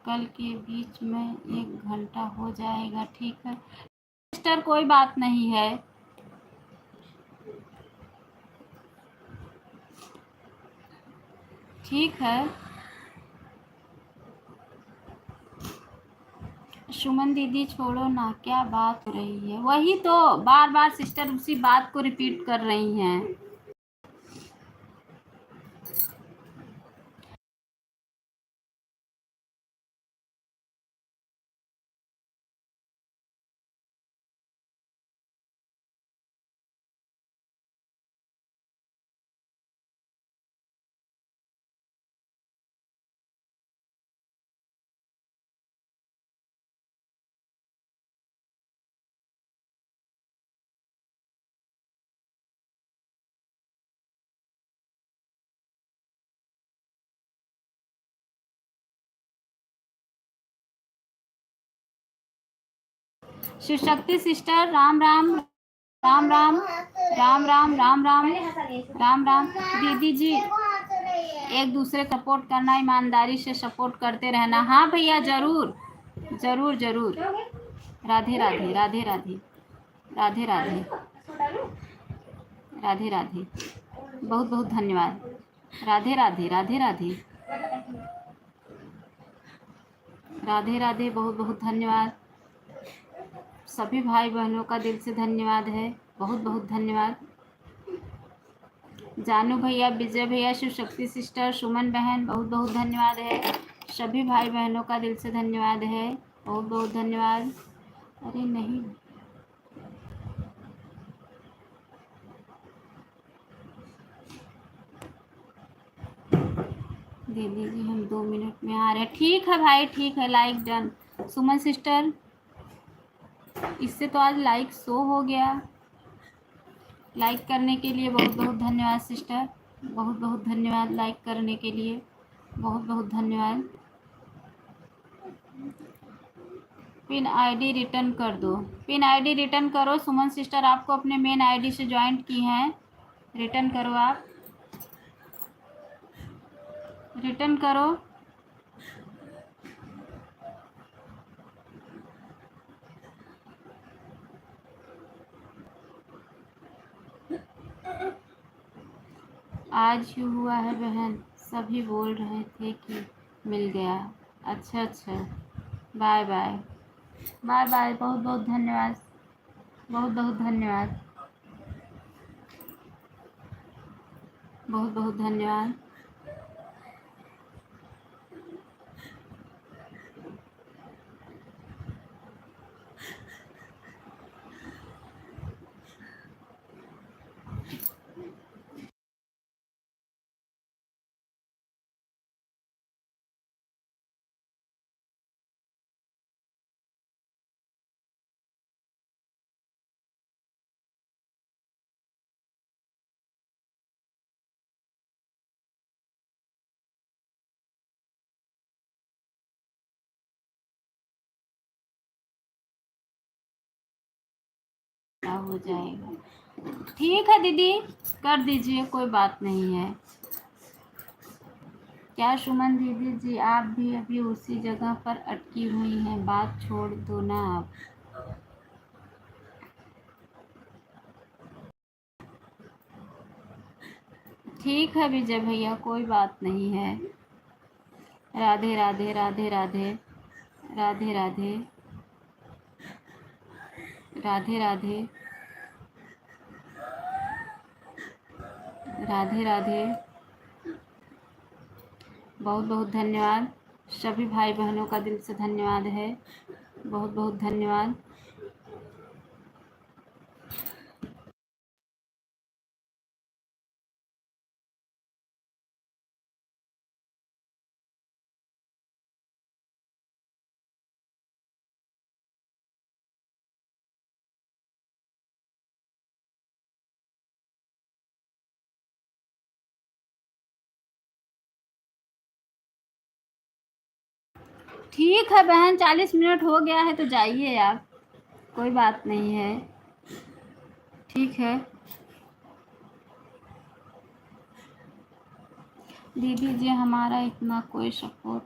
कल के बीच में 1 घंटा हो जाएगा, ठीक है सिस्टर, कोई बात नहीं है। ठीक है सुमन दीदी, छोड़ो ना, क्या बात हो रही है? वही तो बार बार सिस्टर उसी बात को रिपीट कर रही हैं। शिव शक्ति सिस्टर, राम राम राम राम राम राम राम राम राम राम। दीदी जी, एक दूसरे को सपोर्ट करना, ईमानदारी से सपोर्ट करते रहना। हाँ भैया, जरूर जरूर जरूर। राधे राधे राधे राधे राधे राधे राधे राधे। बहुत बहुत धन्यवाद। राधे राधे राधे राधे राधे राधे। बहुत बहुत धन्यवाद। सभी भाई बहनों का दिल से धन्यवाद है। बहुत बहुत धन्यवाद। जानू भैया, विजय भैया, शिव शक्ति सिस्टर, सुमन बहन, बहुत बहुत धन्यवाद है। सभी भाई बहनों का दिल से धन्यवाद है। बहुत बहुत धन्यवाद। अरे नहीं, दीदी जी हम 2 मिनट में आ रहे हैं। ठीक है भाई, ठीक है, लाइक डन। सुमन सिस्टर, इससे तो आज लाइक शो हो गया। लाइक करने के लिए बहुत बहुत धन्यवाद सिस्टर। बहुत बहुत धन्यवाद लाइक करने के लिए। बहुत बहुत धन्यवाद। पिन आईडी रिटर्न कर दो। पिन आईडी रिटर्न करो सुमन सिस्टर, आपको अपने मेन आईडी से ज्वाइंट की हैं। रिटर्न करो, आप रिटर्न करो। आज ही हुआ है बहन, सभी बोल रहे थे कि मिल गया। अच्छा अच्छा, बाय बाय बाय बाय। बहुत बहुत धन्यवाद। बहुत बहुत धन्यवाद। बहुत बहुत धन्यवाद। क्या हो जाएगा? ठीक है दीदी, कर दीजिए, कोई बात नहीं है। क्या सुमन दीदी जी, आप भी अभी उसी जगह पर अटकी हुई हैं? बात छोड़ दो ना आप। ठीक है विजय भैया, कोई बात नहीं है। राधे राधे राधे राधे राधे राधे राधे राधे राधे राधे। बहुत बहुत धन्यवाद सभी भाई बहनों का, दिल से धन्यवाद है, बहुत बहुत धन्यवाद। ठीक है बहन, 40 मिनट हो गया है तो जाइए आप, कोई बात नहीं है, ठीक है। दीदी जी हमारा इतना कोई सपोर्ट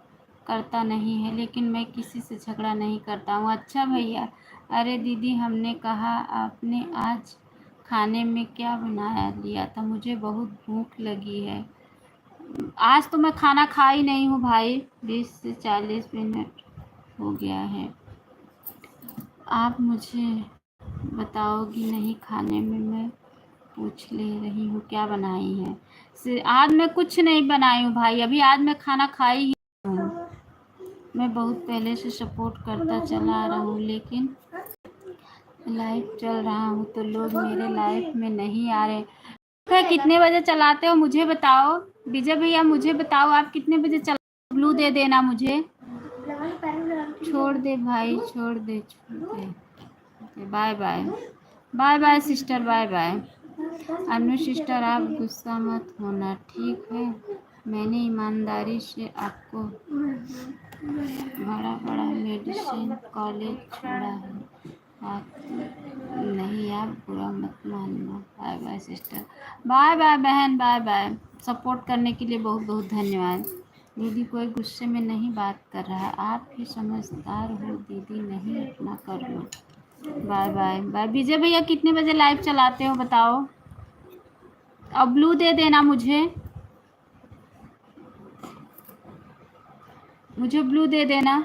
करता नहीं है, लेकिन मैं किसी से झगड़ा नहीं करता हूँ। अच्छा भैया, अरे दीदी हमने कहा आपने आज खाने में क्या बनाया लिया था, मुझे बहुत भूख लगी है। आज तो मैं खाना खा ही नहीं हूँ भाई, 20 से 40 मिनट हो गया है। आप मुझे बताओगी नहीं, खाने में मैं पूछ ले रही हूँ क्या बनाई है। आज मैं कुछ नहीं बनाई हूँ भाई, अभी आज मैं खाना खाई ही हूँ। मैं बहुत पहले से सपोर्ट करता चला आ रहा हूँ, लेकिन लाइव चल रहा हूँ तो लोग मेरे लाइफ में नहीं आ रहे। कितने बजे चलाते हो मुझे बताओ विजय भैया, मुझे बताओ आप कितने बजे चला। ब्लू दे देना मुझे। छोड़ दे भाई, छोड़ दे छोड़ दे। Bye bye bye bye sister, bye bye. Anu sister आप गुस्सा मत होना, ठीक है। मैंने ईमानदारी से आपको बड़ा बड़ा मेडिसिन कॉलेज छोड़ा है, आप नहीं, आप बुरा मत मानना। Bye bye sister, bye bye बहन, बाय बाय। सपोर्ट करने के लिए बहुत बहुत धन्यवाद। दीदी कोई गुस्से में नहीं बात कर रहा है, आप ही समझदार हो दीदी, नहीं इतना कर लो। Bye bye bye. विजय भैया कितने बजे लाइव चलाते हो बताओ, अब ब्लू दे देना मुझे ब्लू दे देना।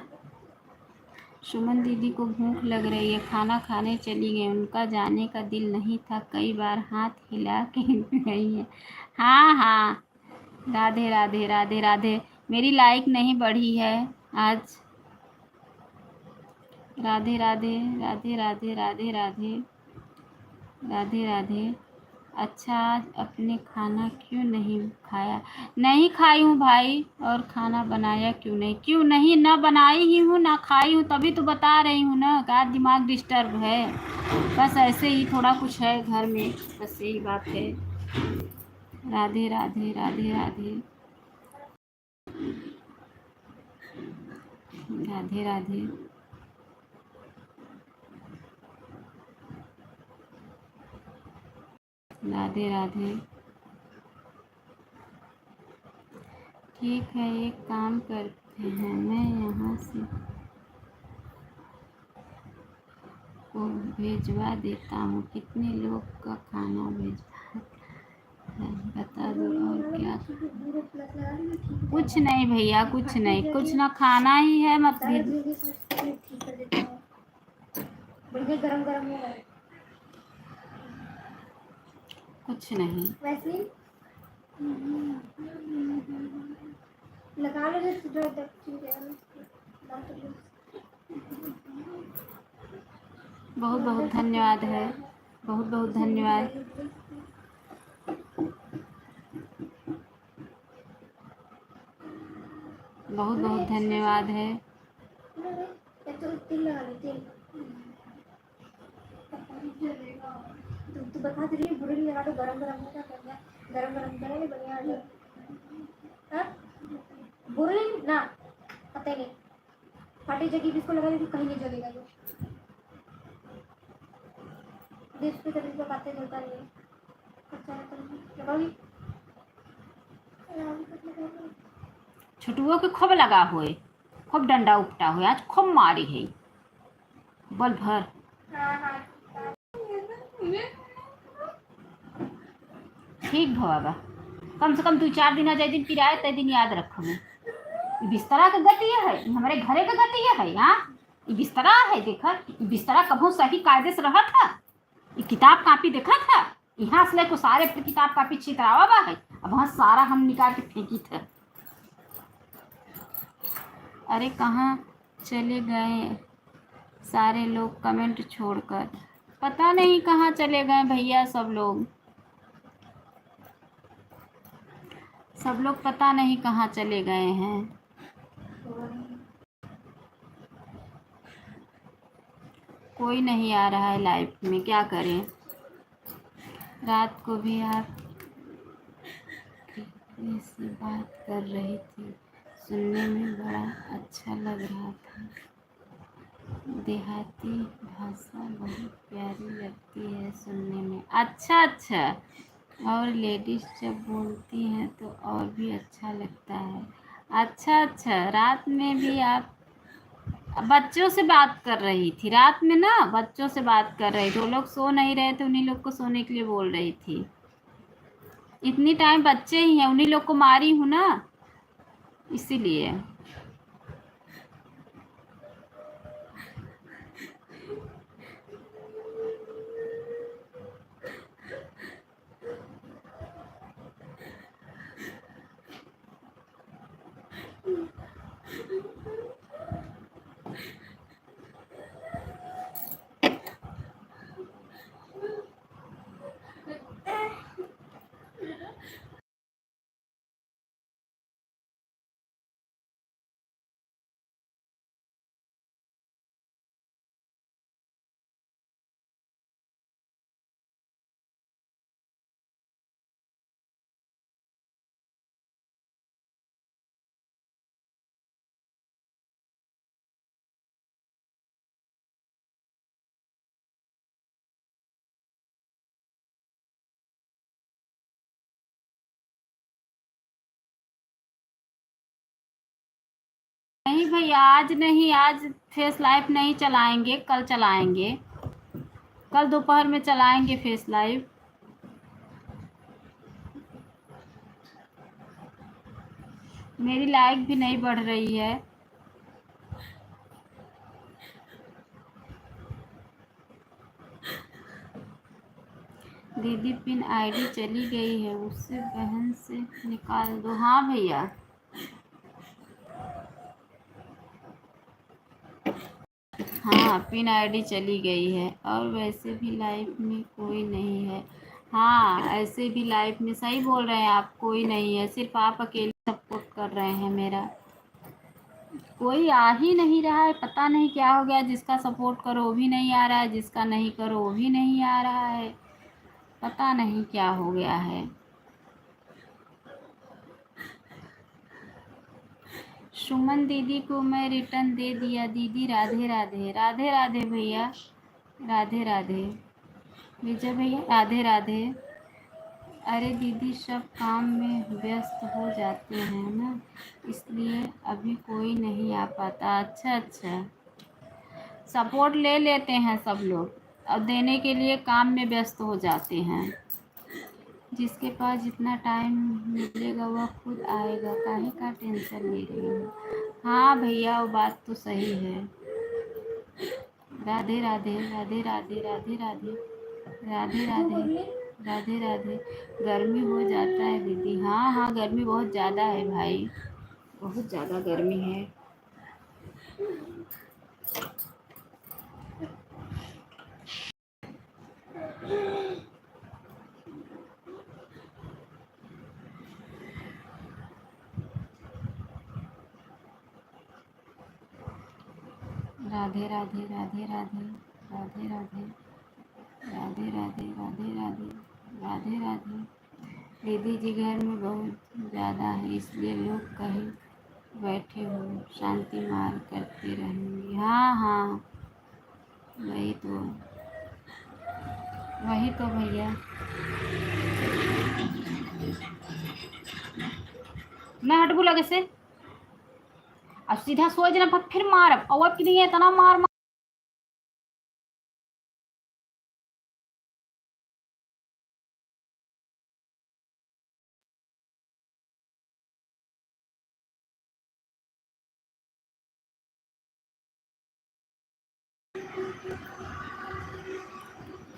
सुमन दीदी को भूख लग रही है, खाना खाने चली गई, उनका जाने का दिल नहीं था, कई बार हाथ हिला के गई है। हाँ हाँ, राधे राधे राधे राधे। मेरी लाइक नहीं बढ़ी है आज। राधे राधे राधे राधे राधे राधे राधे राधे। अच्छा आज अपने खाना क्यों नहीं खाया। नहीं खाई हूँ भाई, और खाना बनाया क्यों नहीं ना बनाई ही हूँ ना खाई हूँ, तभी तो बता रही हूँ ना, का दिमाग डिस्टर्ब है, बस ऐसे ही थोड़ा कुछ है घर में, बस यही बात है। राधे राधे राधे राधे राधे राधे। राधे राधे। ठीक है, एक काम करते हैं, मैं यहाँ से को भेजवा देता हूँ। कितने लोग का खाना भेजवा है बता दो, और क्या। कुछ नहीं भैया, कुछ नहीं, कुछ ना खाना ही है, मत गरम गरम कुछ नहीं। लगा लो बहुत बहुत धन्यवाद है, बहुत बहुत धन्यवाद। बहुत बहुत धन्यवाद है। तू बता दे रही बुरे लगा तो गरम गरम होता क्या, गरम गरम करेंगे बढ़िया। हाँ बुरे ना पता नहीं, फाटी जगह जिसको लगा देती कहीं नहीं जलेगा जो देश पे कभी तो बातें चलता नहीं। अच्छा लगाओगी छुटुओं के खूब लगा हुए, खूब डंडा उपटा हुए, आज खूब मारी है बल भर। ठीक बाबा। कम से कम 2-4 दिन जै दिन पिराए तै दिन याद रखबे। बिस्तरा के गति है, हमारे घरे के गति है। यहाँ बिस्तरा है, देखा बिस्तरा कभू सही कायदे से रहा था। किताब कापी देखा था, यहाँ से लेको सारे किताब कापी छितरावा बा है। अब वहाँ सारा हम निकाल के फेंकी थे। अरे कहाँ चले गए सारे लोग कमेंट छोड़कर? पता नहीं कहाँ चले गए भैया सब लोग पता नहीं कहाँ चले गए हैं। कोई नहीं आ रहा है लाइव में, क्या करें। रात को भी आप ऐसी बात कर रही थी, सुनने में बड़ा अच्छा लग रहा था। देहाती भाषा बहुत प्यारी लगती है सुनने में। अच्छा अच्छा, और लेडीज जब बोलती हैं तो और भी अच्छा लगता है। अच्छा अच्छा, रात में भी आप बच्चों से बात कर रही थी? रात में ना बच्चों से बात कर रही थी, वो लोग सो नहीं रहे थे, उन्हीं लोग को सोने के लिए बोल रही थी। इतनी टाइम बच्चे ही हैं, उन्हीं लोग को मारी हूँ ना, इसीलिए। नहीं भैया, आज नहीं, आज फेस लाइव नहीं चलाएंगे, कल चलाएंगे। कल दोपहर में चलाएंगे फेस लाइव। मेरी लाइक भी नहीं बढ़ रही है। दीदी पिन आईडी चली गई है, उससे बहन से निकाल दो। हाँ भैया, हाँ पिन आईडी चली गई है, और वैसे भी लाइफ में कोई नहीं है। हाँ ऐसे भी लाइफ में, सही बोल रहे हैं आप, कोई नहीं है, सिर्फ आप अकेले सपोर्ट कर रहे हैं मेरा। कोई आ ही नहीं रहा है, पता नहीं क्या हो गया। जिसका सपोर्ट करो वो भी नहीं आ रहा है, जिसका नहीं करो वो भी नहीं आ रहा है, पता नहीं क्या हो गया है। सुमन दीदी को मैं रिटर्न दे दिया। दीदी राधे राधे। राधे राधे भैया, राधे राधे। विजय भैया राधे राधे। अरे दीदी सब काम में व्यस्त हो जाते हैं ना, इसलिए अभी कोई नहीं आ पाता। अच्छा अच्छा, सपोर्ट ले लेते हैं सब लोग, और देने के लिए काम में व्यस्त हो जाते हैं। जिसके पास जितना टाइम मिलेगा वह खुद आएगा, काहे का टेंशन ले रही हो। हाँ भैया, वो बात तो सही है। राधे राधे, राधे राधे, राधे राधे, राधे राधे, राधे राधे। गर्मी हो जाता है दीदी। हाँ हाँ, गर्मी बहुत ज़्यादा है भाई, बहुत ज़्यादा गर्मी है। राधे राधे, राधे राधे, राधे राधे, राधे राधे, राधे राधे, राधे राधे। दीदी जी घर में बहुत ज़्यादा है, इसलिए लोग कहीं बैठे हो शांति मार करते रहेंगे। हाँ हाँ, वही तो, वही तो भैया। ना हटबू लगे से, अब सीधा सोच ना, फिर मारब और कि नहीं है इतना मार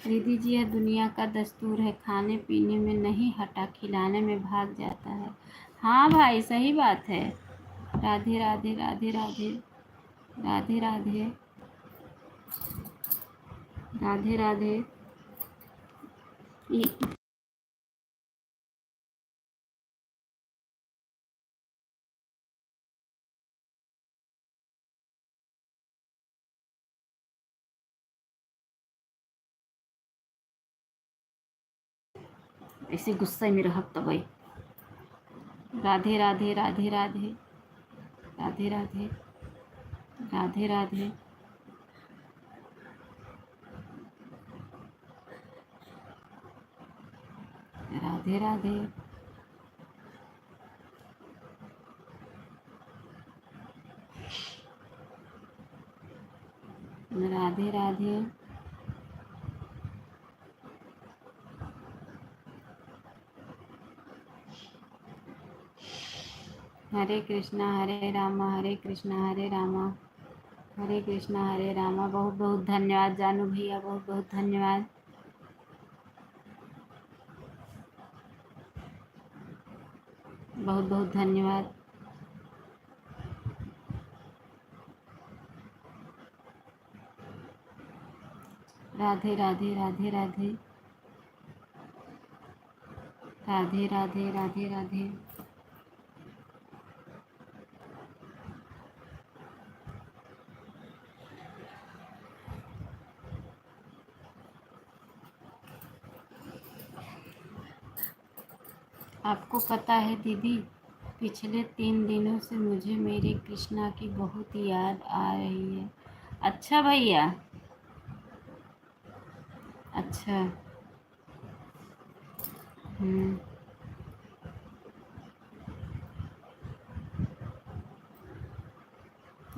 दीदी जी यह दुनिया का दस्तूर है, खाने पीने में नहीं हटा खिलाने में भाग जाता है। हाँ भाई सही बात है। राधे राधे राधे राधे राधे राधे राधे राधे। ऐसे गुस्से में रहब तब। राधे राधे राधे राधे राधे राधे राधे राधे राधे राधे। राधे राधे। हरे कृष्णा हरे रामा हरे कृष्णा हरे रामा हरे कृष्णा हरे रामा। बहुत बहुत धन्यवाद जानू भैया, बहुत बहुत धन्यवाद। बहुत बहुत धन्यवाद। राधे राधे राधे राधे राधे राधे राधे राधे। आपको पता है दीदी, पिछले 3 दिनों से मुझे मेरे कृष्णा की बहुत याद आ रही है। अच्छा भैया, अच्छा। हम्म।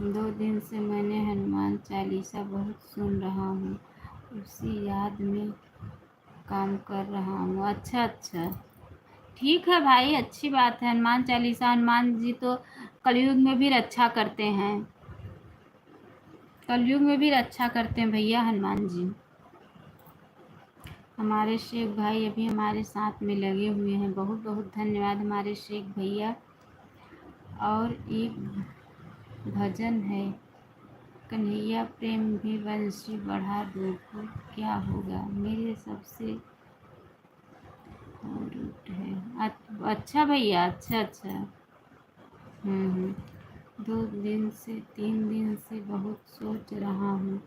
2 दिन से मैंने हनुमान चालीसा बहुत सुन रहा हूँ, उसी याद में काम कर रहा हूँ। अच्छा अच्छा, ठीक है भाई, अच्छी बात है। हनुमान चालीसा, हनुमान जी तो कलयुग में भी रक्षा करते हैं, कलयुग में भी रक्षा करते हैं भैया हनुमान जी। हमारे शेख भाई अभी हमारे साथ में लगे हुए हैं। बहुत बहुत धन्यवाद हमारे शेख भैया। और एक भजन है, कन्हैया प्रेम भी बंसी बढ़ा दो तो क्या होगा, मेरे सबसे रूट है। अच्छा भैया, अच्छा अच्छा। 2 दिन से 3 दिन से बहुत सोच रहा हूँ,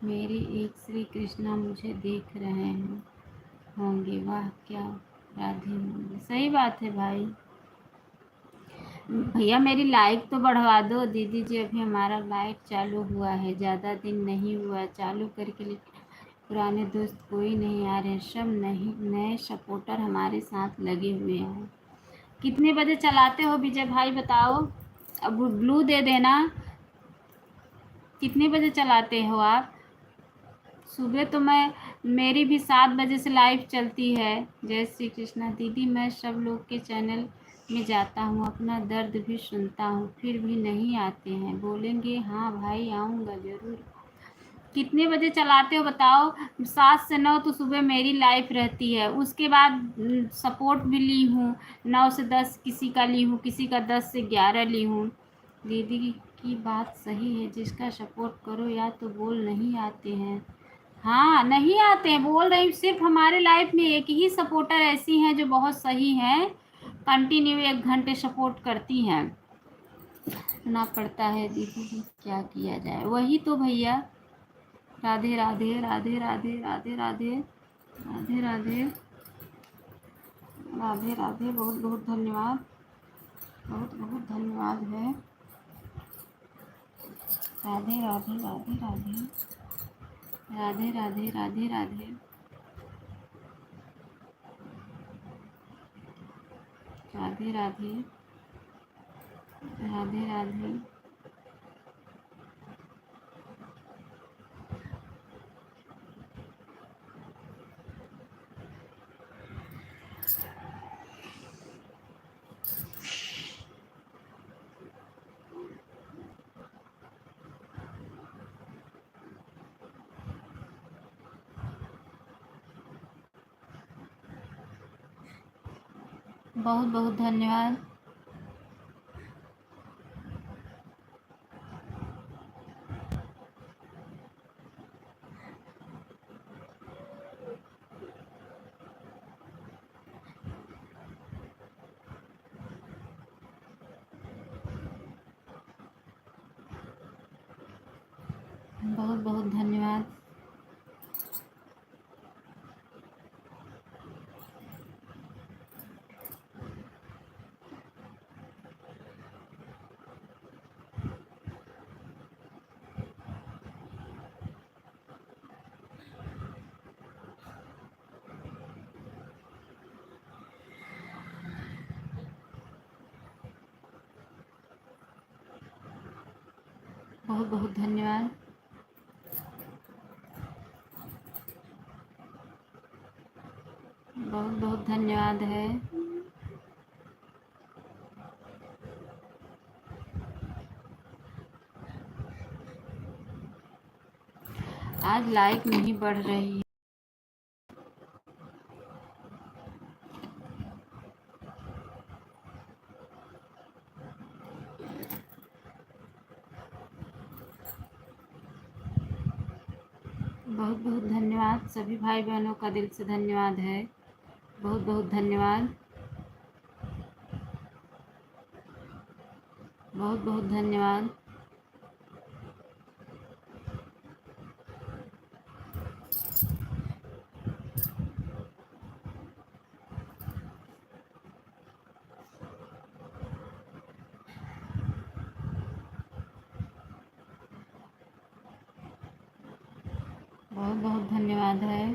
मेरी एक श्री कृष्णा मुझे देख रहे हैं होंगे, वाह क्या राधे होंगे। सही बात है भाई। भैया मेरी लाइक तो बढ़वा दो। दीदी जी अभी हमारा लाइक चालू हुआ है, ज़्यादा दिन नहीं हुआ चालू करके, लेकिन पुराने दोस्त कोई नहीं आ रहे हैं, सब नहीं नए सपोर्टर हमारे साथ लगे हुए हैं। कितने बजे चलाते हो विजय भाई बताओ, अब ब्लू दे देना। कितने बजे चलाते हो आप? सुबह तो मैं, मेरी भी 7 बजे से लाइव चलती है। जय श्री कृष्णा दीदी, मैं सब लोग के चैनल में जाता हूँ, अपना दर्द भी सुनता हूँ, फिर भी नहीं आते हैं, बोलेंगे हाँ भाई आऊँगा ज़रूर। कितने बजे चलाते हो बताओ? 7 से 9 तो सुबह मेरी लाइफ रहती है, उसके बाद सपोर्ट भी ली हूँ, 9 से 10 किसी का ली हूँ, किसी का 10 से 11 ली हूँ। दीदी की बात सही है, जिसका सपोर्ट करो या तो बोल नहीं आते हैं। हाँ नहीं आते हैं, बोल रही हूँ। सिर्फ हमारे लाइफ में एक ही सपोर्टर ऐसी हैं जो बहुत सही हैं, कंटिन्यू 1 घंटे सपोर्ट करती हैं। सुनना पड़ता है दीदी जी, क्या किया जाए, वही तो भैया। राधे राधे राधे राधे राधे राधे राधे राधे राधे राधे। बहुत बहुत धन्यवाद, बहुत बहुत धन्यवाद है। राधे राधे राधे राधे राधे राधे राधे राधे राधे राधे राधे राधे। बहुत बहुत धन्यवाद। बहुत बहुत धन्यवाद। बहुत बहुत धन्यवाद। बहुत बहुत धन्यवाद है। आज लाइक नहीं बढ़ रही है। बहुत बहुत धन्यवाद। सभी भाई बहनों का दिल से धन्यवाद है। बहुत बहुत धन्यवाद। बहुत बहुत धन्यवाद। बहुत बहुत धन्यवाद है।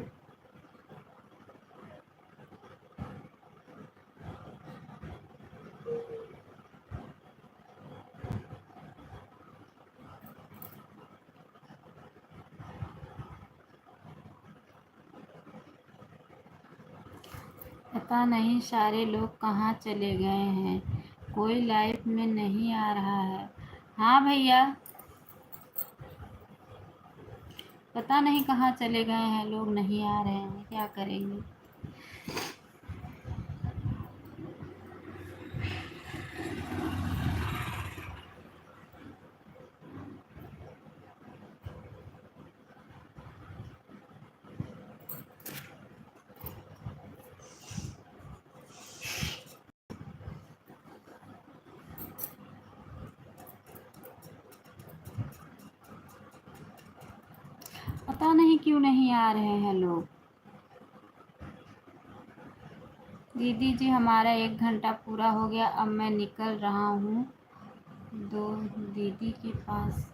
पता नहीं सारे लोग कहाँ चले गए हैं, कोई लाइव में नहीं आ रहा है। हाँ भैया, पता नहीं कहाँ चले गए हैं लोग, नहीं आ रहे हैं, क्या करेंगे। पता नहीं क्यों नहीं आ रहे हैं लोग। दीदी जी हमारा 1 घंटा पूरा हो गया, अब मैं निकल रहा हूँ दो दीदी के पास।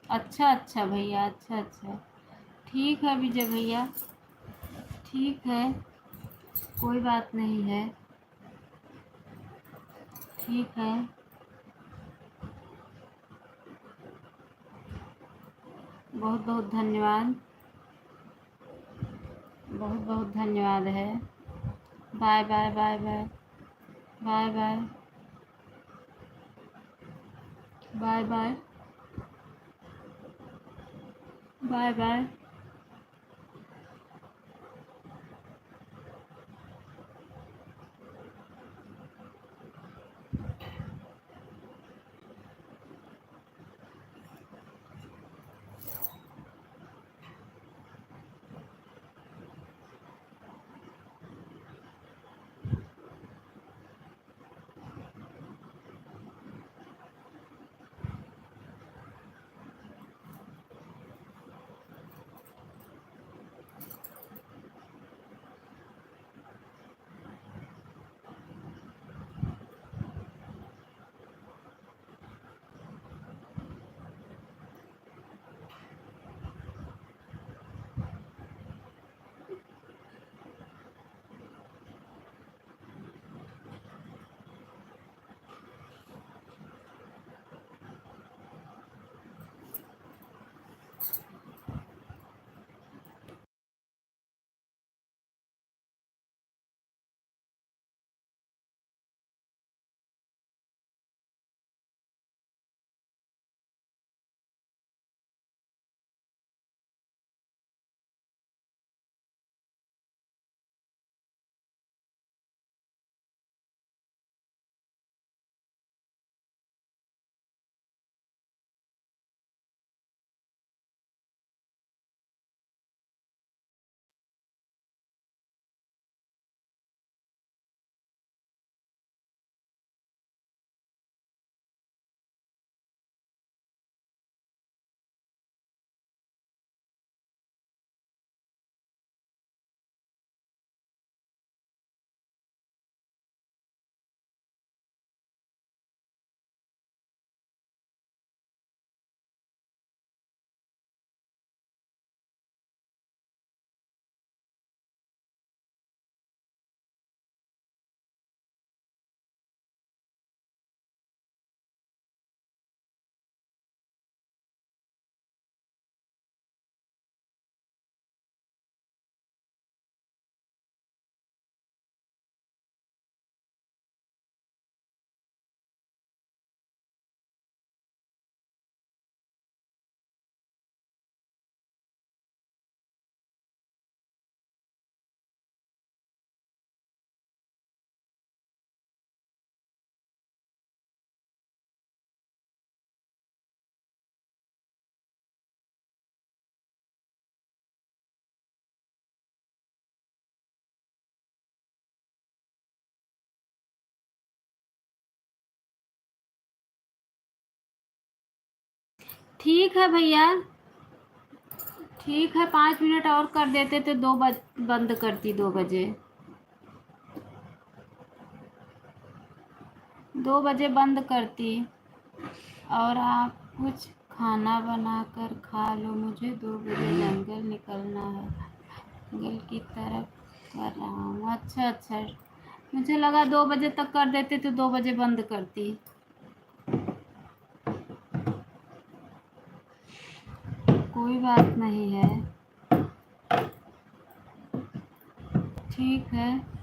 अच्छा अच्छा भैया, अच्छा अच्छा, ठीक है विजय भैया, ठीक है, कोई बात नहीं है, ठीक है। बहुत बहुत धन्यवाद। बहुत बहुत धन्यवाद है। Bye bye bye bye bye bye bye bye bye bye. ठीक है भैया, ठीक है, 5 मिनट और कर देते तो बंद करती 2 बजे। 2 बजे बंद करती और आप कुछ खाना बना कर खा लो, मुझे 2 बजे जंगल निकलना है, जंगल की तरफ कर रहा हूँ। अच्छा अच्छा, मुझे लगा 2 बजे तक कर देते तो 2 बजे बंद करती। कोई बात नहीं है, ठीक है।